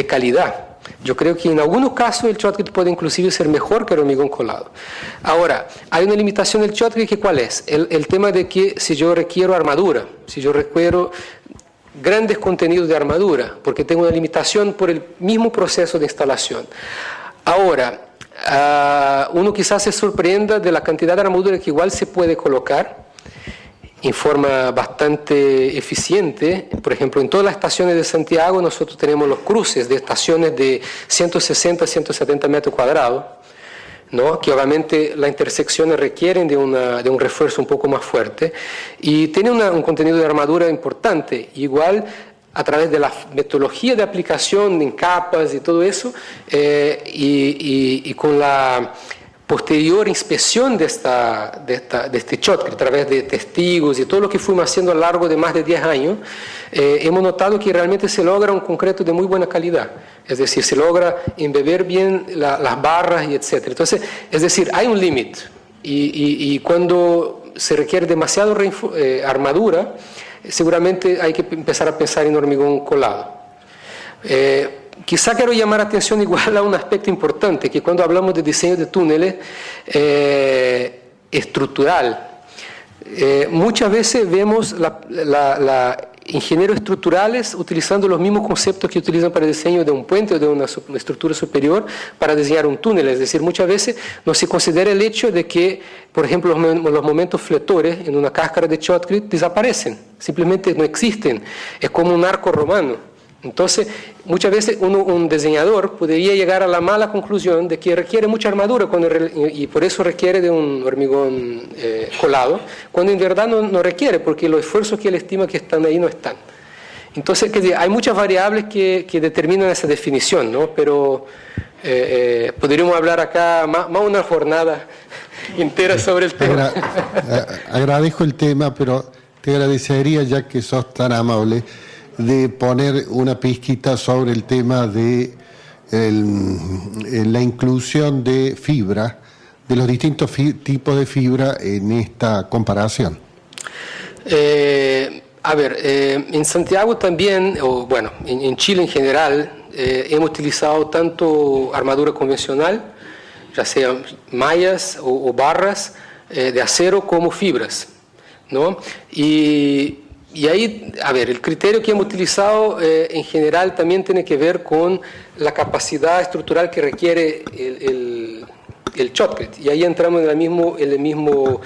S4: calidad. Yo creo que en algunos casos el shotcrete puede inclusive ser mejor que el hormigón colado. Ahora, hay una limitación del shotcrete que ¿cuál es? El tema de que si yo requiero armadura, si yo requiero grandes contenidos de armadura, porque tengo una limitación por el mismo proceso de instalación. Ahora, uno quizás se sorprenda de la cantidad de armadura que igual se puede colocar en forma bastante eficiente. Por ejemplo, en todas las estaciones de Santiago nosotros tenemos los cruces de estaciones de 160 a 170 metros cuadrados, ¿no? Que obviamente las intersecciones requieren de un refuerzo un poco más fuerte y tiene un contenido de armadura importante. Igual a través de la metodología de aplicación en capas y todo eso, y con la posterior inspección de este shotcrete, a través de testigos y todo lo que fuimos haciendo a lo largo de más de 10 años, hemos notado que realmente se logra un concreto de muy buena calidad. Es decir, se logra embeber bien las barras y etc. Entonces, es decir, hay un límite. Y cuando se requiere demasiado armadura, seguramente hay que empezar a pensar en hormigón colado. Quizá quiero llamar la atención igual a un aspecto importante, que cuando hablamos de diseño de túneles estructural, muchas veces vemos ingenieros estructurales utilizando los mismos conceptos que utilizan para el diseño de un puente o de una estructura superior para diseñar un túnel. Es decir, muchas veces no se considera el hecho de que, por ejemplo, los momentos fletores en una cáscara de shotcrete desaparecen, simplemente no existen. Es como un arco romano. Entonces, muchas veces un diseñador podría llegar a la mala conclusión de que requiere mucha armadura y por eso requiere de un hormigón colado, cuando en verdad no requiere, porque los esfuerzos que él estima que están ahí no están. Entonces, hay muchas variables que determinan esa definición, ¿no? Pero podríamos hablar acá más una jornada entera sobre el tema.
S5: Agradezco el tema, pero te agradecería, ya que sos tan amable, de poner una pizquita sobre el tema de la inclusión de fibra, de los distintos tipos de fibra en esta comparación.
S4: En Santiago también, o bueno, en Chile en general, hemos utilizado tanto armadura convencional, ya sean mallas o barras de acero, como fibras, ¿no? Y ahí, el criterio que hemos utilizado en general también tiene que ver con la capacidad estructural que requiere el shotcrete. Y ahí entramos en el mismo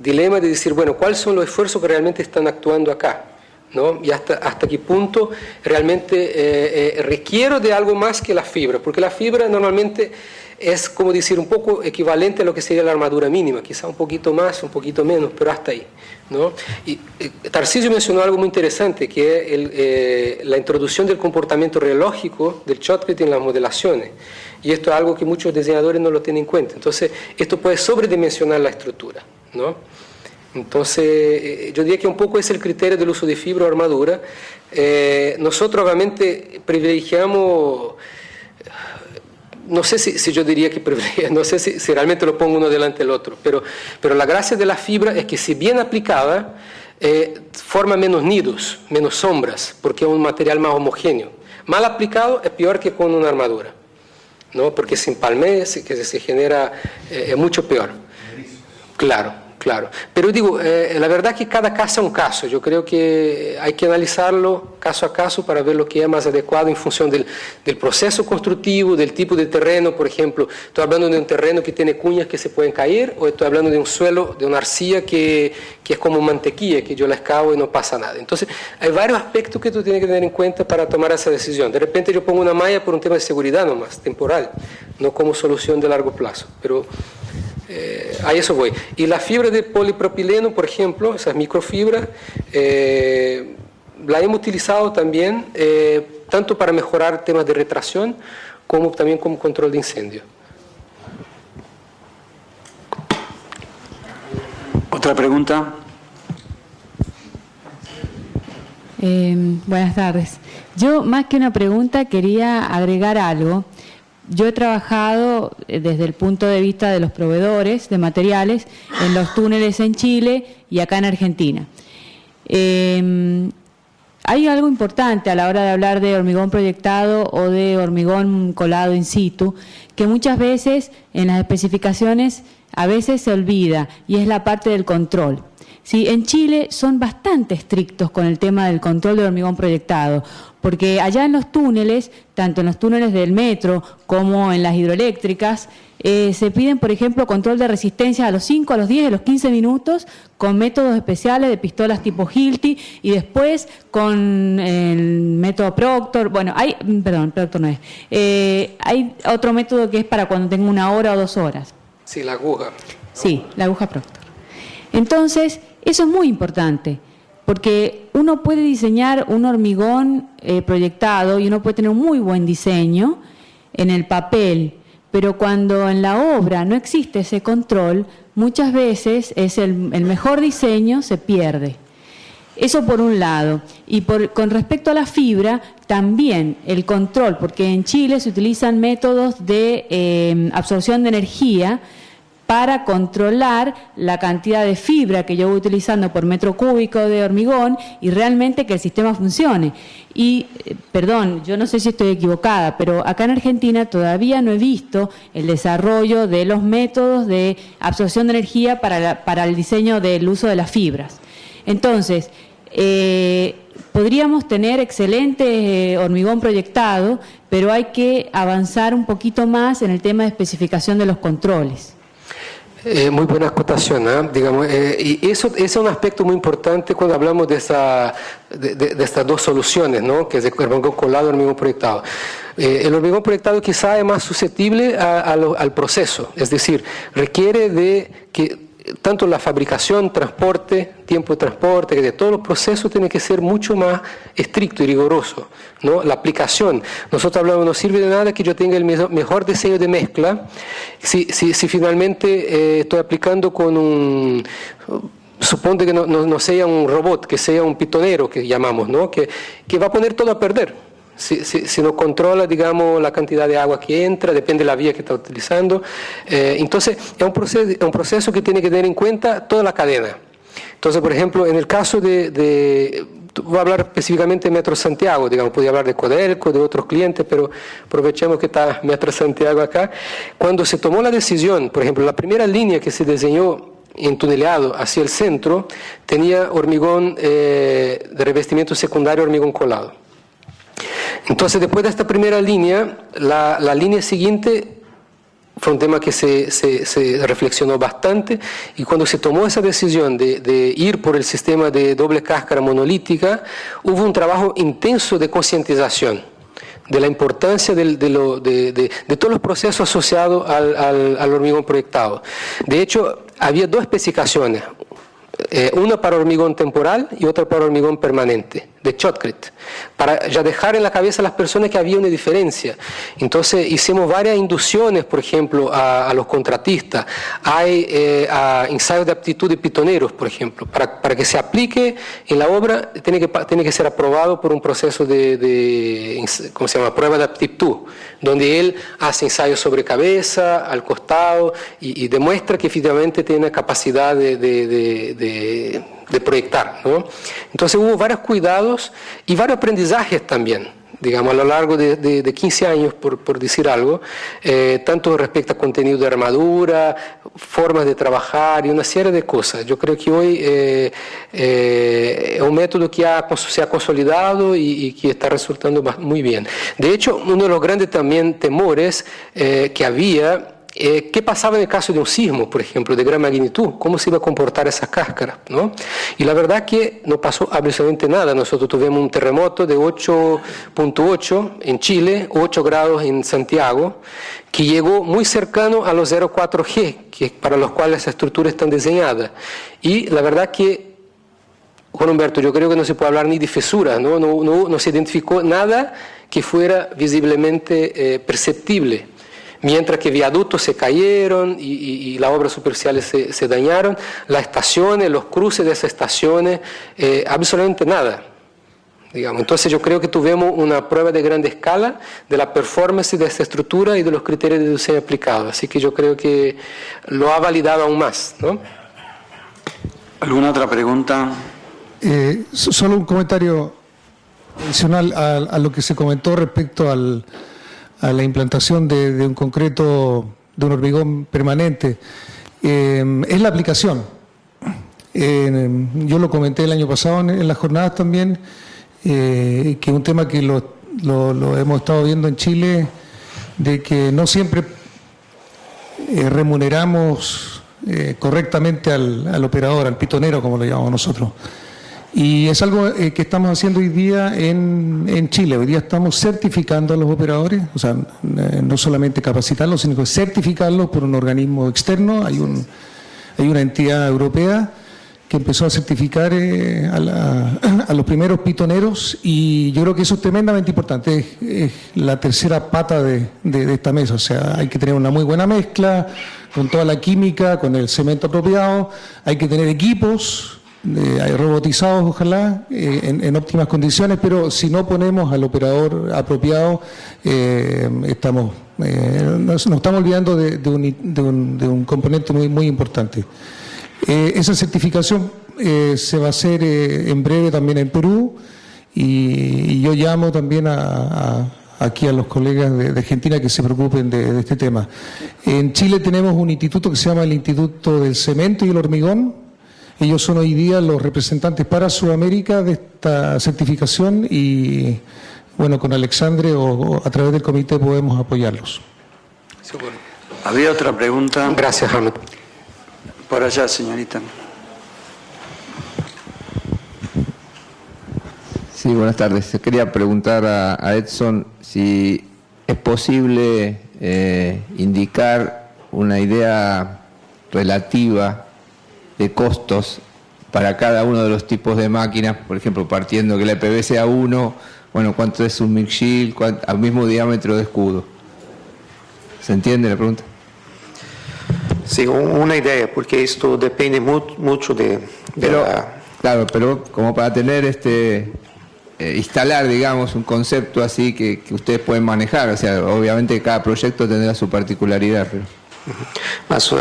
S4: dilema de decir, bueno, ¿cuáles son los esfuerzos que realmente están actuando acá? ¿no? Y hasta qué punto realmente requiero de algo más que la fibra, porque la fibra normalmente es, como decir, un poco equivalente a lo que sería la armadura mínima, quizá un poquito más, un poquito menos, pero hasta ahí, ¿no? Y Tarcísio mencionó algo muy interesante, que es la introducción del comportamiento reológico del shotcrete en las modelaciones. Y esto es algo que muchos diseñadores no lo tienen en cuenta. Entonces, esto puede sobredimensionar la estructura, ¿no? Entonces, yo diría que un poco es el criterio del uso de fibra o armadura. Nosotros obviamente privilegiamos, no sé si yo diría que privilegiamos, no sé si realmente lo pongo uno delante del otro, pero la gracia de la fibra es que si bien aplicada, forma menos nidos, menos sombras, porque es un material más homogéneo. Mal aplicado es peor que con una armadura, ¿no? Porque sin palmés, que se genera, es mucho peor. Claro. Pero digo, la verdad que cada caso es un caso. Yo creo que hay que analizarlo caso a caso para ver lo que es más adecuado en función del proceso constructivo, del tipo de terreno. Por ejemplo, estoy hablando de un terreno que tiene cuñas que se pueden caer, o estoy hablando de un suelo, de una arcilla que es como mantequilla, que yo la excavo y no pasa nada. Entonces, hay varios aspectos que tú tienes que tener en cuenta para tomar esa decisión. De repente yo pongo una malla por un tema de seguridad nomás, temporal, no como solución de largo plazo. Pero a eso voy. Y la fibra de polipropileno, por ejemplo, esas microfibras, la hemos utilizado también tanto para mejorar temas de retracción como también como control de incendio.
S1: ¿Otra pregunta?
S6: Buenas tardes. Yo, más que una pregunta, quería agregar algo. Yo he trabajado desde el punto de vista de los proveedores de materiales en los túneles en Chile y acá en Argentina. Hay algo importante a la hora de hablar de hormigón proyectado o de hormigón colado in situ, que muchas veces en las especificaciones a veces se olvida, y es la parte del control. Sí, en Chile son bastante estrictos con el tema del control de hormigón proyectado, porque allá en los túneles, tanto en los túneles del metro como en las hidroeléctricas, se piden, por ejemplo, control de resistencia a los 5, a los 10, a los 15 minutos, con métodos especiales de pistolas tipo Hilti, y después con el método Proctor. Bueno, Proctor no es. Hay otro método que es para cuando tengo 1 hora o 2 horas.
S4: Sí, la aguja.
S6: Sí, la aguja Proctor. Entonces, eso es muy importante, porque uno puede diseñar un hormigón proyectado y uno puede tener un muy buen diseño en el papel, pero cuando en la obra no existe ese control, muchas veces el mejor diseño se pierde. Eso por un lado. Y con respecto a la fibra, también el control, porque en Chile se utilizan métodos de absorción de energía para controlar la cantidad de fibra que yo voy utilizando por metro cúbico de hormigón y realmente que el sistema funcione. Y, perdón, yo no sé si estoy equivocada, pero acá en Argentina todavía no he visto el desarrollo de los métodos de absorción de energía para el diseño del uso de las fibras. Entonces, podríamos tener excelente hormigón proyectado, pero hay que avanzar un poquito más en el tema de especificación de los controles.
S4: Muy buena acotación, ¿eh? Digamos, y eso es un aspecto muy importante cuando hablamos de estas dos soluciones, ¿no? Que es el hormigón colado y el hormigón proyectado. El hormigón proyectado quizá es más susceptible al proceso, es decir, requiere de que tanto la fabricación, transporte, tiempo de transporte, que de todos los procesos tiene que ser mucho más estricto y riguroso, ¿no? La aplicación, nosotros hablamos, no sirve de nada que yo tenga el mejor diseño de mezcla si finalmente estoy aplicando con un... Suponte que no sea un robot, que sea un pitonero, que llamamos, ¿no? Que va a poner todo a perder. Si no controla, digamos, la cantidad de agua que entra, depende de la vía que está utilizando. Entonces, es un proceso que tiene que tener en cuenta toda la cadena. Entonces, por ejemplo, en el caso voy a hablar específicamente de Metro Santiago, digamos, podría hablar de Codelco, de otros clientes, pero aprovechemos que está Metro Santiago acá. Cuando se tomó la decisión, por ejemplo, la primera línea que se diseñó entunelado hacia el centro, tenía hormigón de revestimiento secundario, hormigón colado. Entonces, después de esta primera línea, la línea siguiente fue un tema que se reflexionó bastante, y cuando se tomó esa decisión de ir por el sistema de doble cáscara monolítica, hubo un trabajo intenso de concientización de la importancia de todos los procesos asociados al hormigón proyectado. De hecho, había dos especificaciones, una para hormigón temporal y otra para hormigón permanente, de Shotcrete, para ya dejar en la cabeza a las personas que había una diferencia. Entonces hicimos varias inducciones, por ejemplo, a los contratistas. Hay ensayos de aptitud de pitoneros, por ejemplo, para que se aplique en la obra, tiene que ser aprobado por un proceso ¿cómo se llama?, prueba de aptitud, donde él hace ensayos sobre cabeza, al costado, y demuestra que efectivamente tiene capacidad de proyectar, ¿no? Entonces hubo varios cuidados y varios aprendizajes también, digamos, a lo largo de 15 años, por decir algo, tanto respecto a contenido de armadura, formas de trabajar y una serie de cosas. Yo creo que hoy es un método que se ha consolidado y que está resultando muy bien. De hecho, uno de los grandes también temores que había, ¿qué pasaba en el caso de un sismo, por ejemplo, de gran magnitud? ¿Cómo se iba a comportar esa cáscara, ¿no? Y la verdad que no pasó absolutamente nada. Nosotros tuvimos un terremoto de 8.8 en Chile, 8 grados en Santiago, que llegó muy cercano a los 0,4G, que para los cuales las estructuras están diseñadas. Y la verdad que, Juan Humberto, yo creo que no se puede hablar ni de fisuras, ¿no? No se identificó nada que fuera visiblemente perceptible. Mientras que viaductos se cayeron y las obras superficiales se dañaron, las estaciones, los cruces de esas estaciones, absolutamente nada, digamos. Entonces yo creo que tuvimos una prueba de gran escala de la performance de esta estructura y de los criterios de diseño aplicados. Así que yo creo que lo ha validado aún más, ¿no?
S1: ¿Alguna otra pregunta?
S7: Solo un comentario adicional a lo que se comentó respecto a la implantación de un concreto, de un hormigón permanente, es la aplicación. Yo lo comenté el año pasado en las jornadas también, que es un tema que lo hemos estado viendo en Chile, de que no siempre remuneramos correctamente al operador, al pitonero, como lo llamamos nosotros. Y es algo que estamos haciendo hoy día en Chile. Hoy día estamos certificando a los operadores, o sea, no solamente capacitarlos, sino certificarlos por un organismo externo. Hay una entidad europea que empezó a certificar a los primeros pitoneros, y yo creo que eso es tremendamente importante. Es la tercera pata de esta mesa. O sea, hay que tener una muy buena mezcla con toda la química, con el cemento apropiado. Hay que tener equipos robotizados, ojalá, en óptimas condiciones, pero si no ponemos al operador apropiado, nos estamos olvidando de un componente muy importante. Esa certificación se va a hacer en breve también en Perú, y yo llamo también aquí a los colegas de Argentina que se preocupen de este tema. En Chile tenemos un instituto que se llama el Instituto del Cemento y el Hormigón. Ellos son hoy día los representantes para Sudamérica de esta certificación, y bueno, con Alexandre o a través del comité podemos apoyarlos.
S1: ¿Había otra pregunta?
S4: Gracias, Hamlet.
S1: Por allá, señorita.
S8: Sí, buenas tardes. Yo quería preguntar a Edson si es posible indicar una idea relativa de costos para cada uno de los tipos de máquinas, por ejemplo, partiendo que la EPB sea 1, bueno, ¿cuánto es un mix shield al mismo diámetro de escudo? ¿Se entiende la pregunta?
S2: Sí, una idea, porque esto depende mucho de
S8: Claro, pero como para tener instalar, digamos, un concepto así que ustedes pueden manejar, o sea, obviamente cada proyecto tendrá su particularidad, pero...
S2: Mas,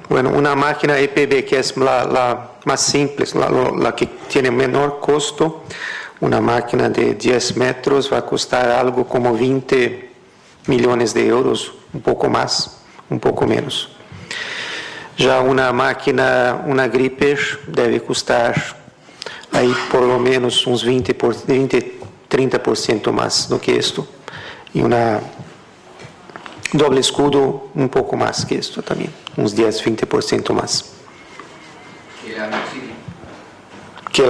S2: bueno, una máquina EPB que es la más simple, la que tiene menor costo, una máquina de 10 metros va a costar algo como 20 millones de euros, un poco más, un poco menos. Ya una máquina, una gripper, debe costar ahí por lo menos uns 30% más do que esto. Y una Doble escudo un poco más que esto también, unos 10-20% más. Que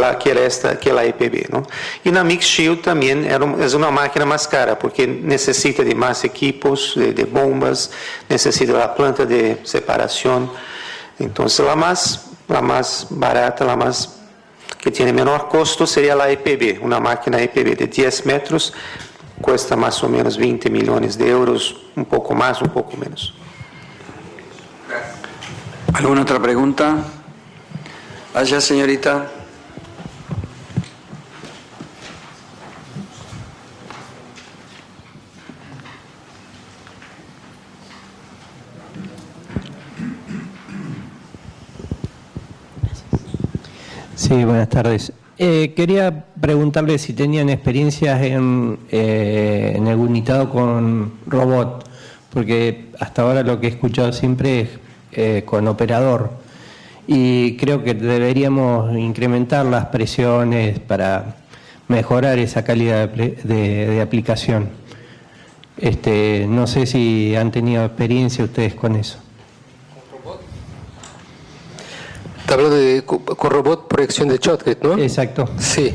S2: la EPB, ¿no? Y la Mix Shield también es una máquina más cara porque necesita de más equipos, de bombas, necesita la planta de separación. Entonces la más barata, la más que tiene menor costo sería la EPB, una máquina EPB de 10 metros, cuesta más o menos 20 millones de euros, un poco más, un poco menos.
S1: ¿Alguna otra pregunta? Allá, señorita.
S9: Sí, buenas tardes. Quería preguntarle si tenían experiencias en el unitado con robot, porque hasta ahora lo que he escuchado siempre es con operador, y creo que deberíamos incrementar las presiones para mejorar esa calidad de aplicación. No sé si han tenido experiencia ustedes con eso.
S4: Está hablando de con robot proyección de shotgun, ¿no?
S9: Exacto.
S4: Sí.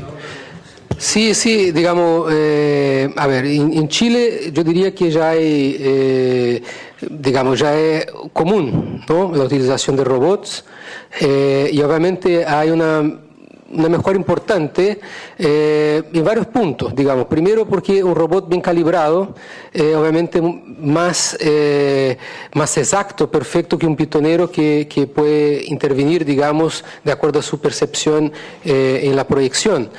S4: Sí, digamos, a ver, en Chile yo diría que ya hay, digamos, ya es común, ¿no? La utilización de robots y obviamente hay una mejora importante en varios puntos, digamos. Primero porque un robot bien calibrado, obviamente más exacto, perfecto que un pitonero que puede intervenir, digamos, de acuerdo a su percepción en la proyección.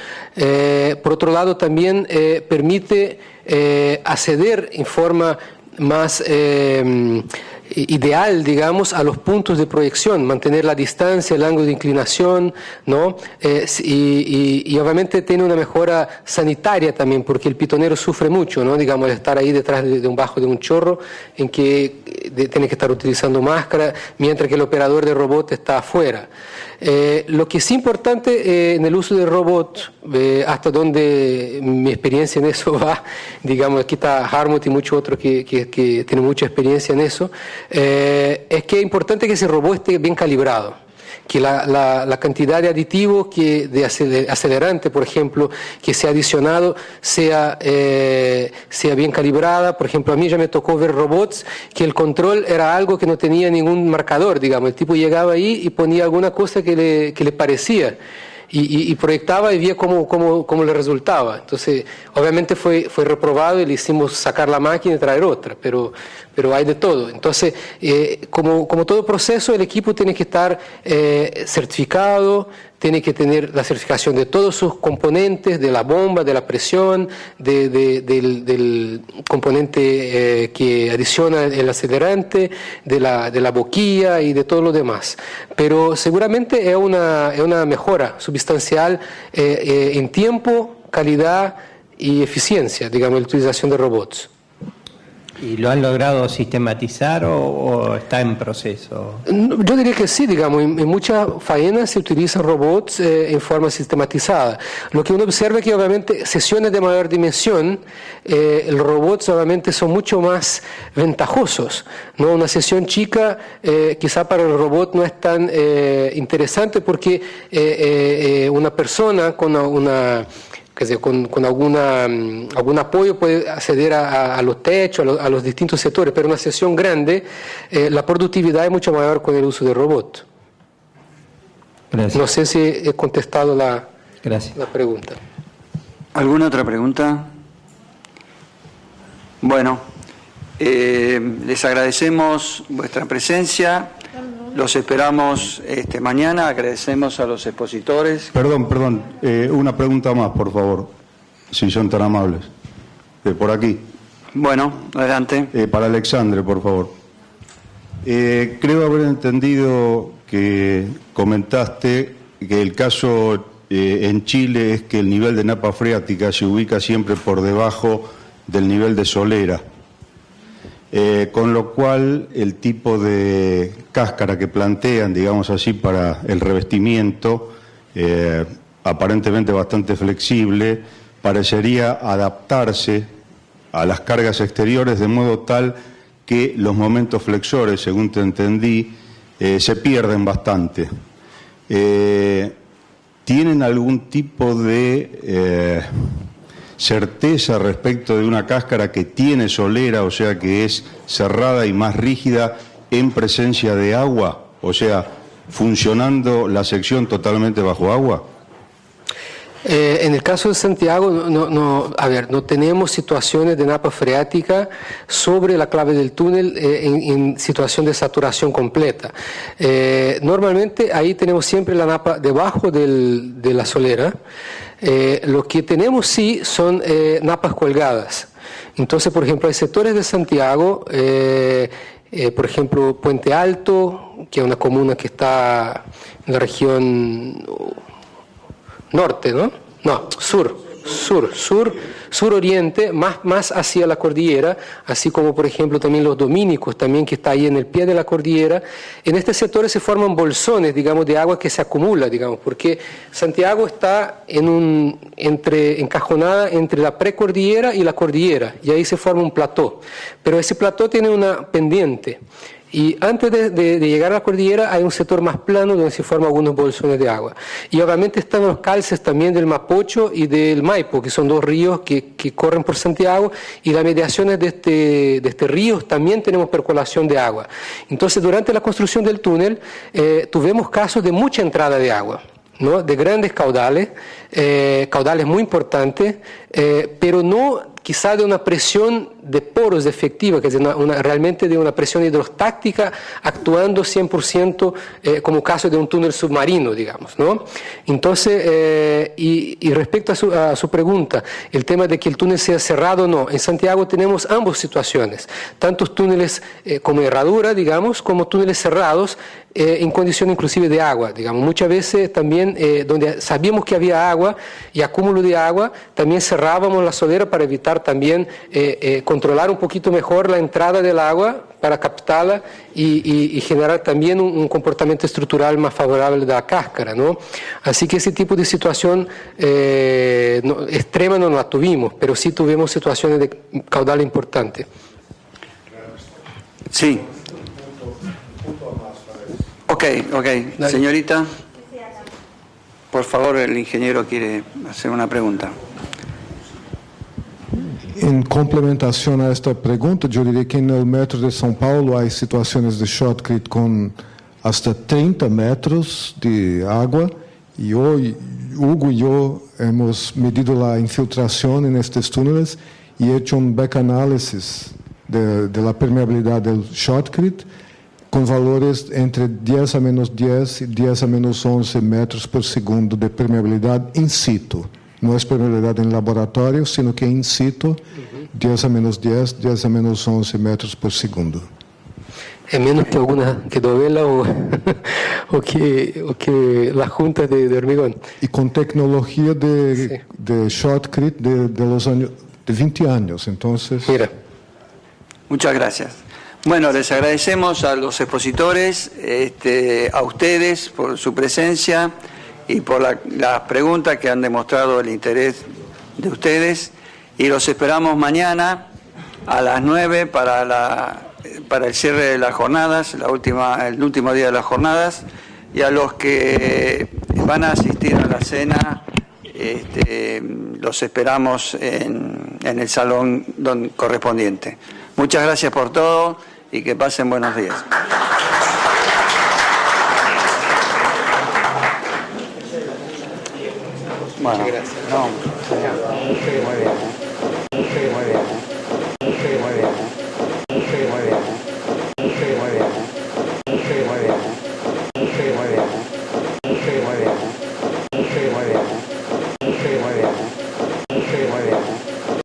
S4: Por otro lado, también permite acceder en forma más ideal, digamos, a los puntos de proyección, mantener la distancia, el ángulo de inclinación, ¿no? Y obviamente tiene una mejora sanitaria también, porque el pitonero sufre mucho, ¿no? Digamos, al estar ahí detrás de un chorro, en que tiene que estar utilizando máscara, mientras que el operador de robot está afuera. Lo que es importante en el uso del robot, hasta donde mi experiencia en eso va, digamos, aquí está Harmut y muchos otros que tienen mucha experiencia en eso, es que es importante que ese robot esté bien calibrado, que la cantidad de aditivos, de acelerante, por ejemplo, que sea adicionado, sea bien calibrada. Por ejemplo, a mí ya me tocó ver robots que el control era algo que no tenía ningún marcador, digamos. El tipo llegaba ahí y ponía alguna cosa que le parecía. Y proyectaba y veía cómo le resultaba. Entonces, obviamente fue reprobado y le hicimos sacar la máquina y traer otra, pero hay de todo. Entonces, como todo proceso, el equipo tiene que estar certificado, tiene que tener la certificación de todos sus componentes, de la bomba, de la presión, del componente que adiciona el acelerante, de la boquilla y de todo lo demás. Pero seguramente es una mejora sustancial en tiempo, calidad y eficiencia, digamos, la utilización de robots.
S9: ¿Y lo han logrado sistematizar o está en proceso?
S4: Yo diría que sí, digamos, en muchas faenas se utilizan robots en forma sistematizada. Lo que uno observa es que obviamente sesiones de mayor dimensión, los robots obviamente son mucho más ventajosos, ¿no? Una sesión chica quizá para el robot no es tan interesante porque una persona con algún apoyo puede acceder a los techos, a los distintos sectores, pero en una sesión grande la productividad es mucho mayor con el uso de robot.
S9: Gracias.
S4: No sé si he contestado la pregunta.
S1: ¿Alguna otra pregunta? Bueno, les agradecemos vuestra presencia. Los esperamos mañana. Agradecemos a los expositores.
S10: Perdón, una pregunta más, por favor, si son tan amables. Por aquí.
S1: Bueno, adelante.
S10: Para Alexandre, por favor. Creo haber entendido que comentaste que el caso en Chile es que el nivel de napa freática se ubica siempre por debajo del nivel de solera. Con lo cual el tipo de cáscara que plantean, digamos así, para el revestimiento, aparentemente bastante flexible, parecería adaptarse a las cargas exteriores de modo tal que los momentos flexores, según te entendí, se pierden bastante. ¿Tienen algún tipo de certeza respecto de una cáscara que tiene solera, o sea que es cerrada y más rígida en presencia de agua? O sea, funcionando la sección totalmente bajo agua.
S4: En el caso de Santiago, no tenemos situaciones de napa freática sobre la clave del túnel en situación de saturación completa. Normalmente ahí tenemos siempre la napa debajo de la solera. Lo que tenemos sí son napas colgadas. Entonces, por ejemplo, hay sectores de Santiago, por ejemplo, Puente Alto, que es una comuna que está en la región norte, ¿no? No, sur-oriente, más hacia la cordillera, así como por ejemplo también los Dominicos, también que está ahí en el pie de la cordillera. En estos sectores se forman bolsones, digamos, de agua que se acumula, digamos, porque Santiago está encajonada entre la precordillera y la cordillera, y ahí se forma un plató. Pero ese plató tiene una pendiente. Y antes de llegar a la cordillera hay un sector más plano donde se forman algunos bolsones de agua. Y obviamente están los calces también del Mapocho y del Maipo, que son dos ríos que corren por Santiago, y las mediaciones de este río también tenemos percolación de agua. Entonces, durante la construcción del túnel tuvimos casos de mucha entrada de agua, ¿no? De grandes caudales muy importantes, pero no quizá de una presión de poros efectiva, que es realmente de una presión hidrostática actuando 100% como caso de un túnel submarino, digamos, ¿no? Entonces, y respecto a su pregunta, el tema de que el túnel sea cerrado o no, en Santiago tenemos ambas situaciones, tantos túneles como herradura, digamos, como túneles cerrados, en condición inclusive de agua, digamos. Muchas veces también donde sabíamos que había agua y acúmulo de agua, también cerrábamos la solera para evitar también controlar un poquito mejor la entrada del agua para captarla y generar también un comportamiento estructural más favorable de la cáscara, ¿no? Así que ese tipo de situación extrema no la tuvimos, pero sí tuvimos situaciones de caudal importante.
S1: Sí. Ok. Dale. Señorita, por favor, el ingeniero quiere hacer una pregunta.
S11: Em complementação a esta pergunta, eu diria que no metro de São Paulo há situações de shotcrete com hasta 30 metros de água e hoje Hugo e eu hemos medido a infiltração nestes túneis e hecho back analysis de la permeabilidade do shotcrete com valores entre 10 a menos 10 e 10 a menos 11 metros por segundo de permeabilidade in situ. Não é permeabilidade em laboratório, sino que in situ, 10 a menos 10, 10 a menos 11 metros por segundo.
S4: É menos que alguna que dovela ou que la junta de hormigón.
S11: E com tecnologia de shotcrete de los años, de 20 anos. Entonces...
S4: Mira.
S1: Muchas gracias. Bueno, les agradecemos a los expositores, a ustedes por su presencia y por las preguntas que han demostrado el interés de ustedes, y los esperamos mañana a las 9 para el cierre de las jornadas, el último día de las jornadas, y a los que van a asistir a la cena los esperamos en el salón correspondiente. Muchas gracias por todo y que pasen buenos días. Bueno, muchas gracias. No, muy bien.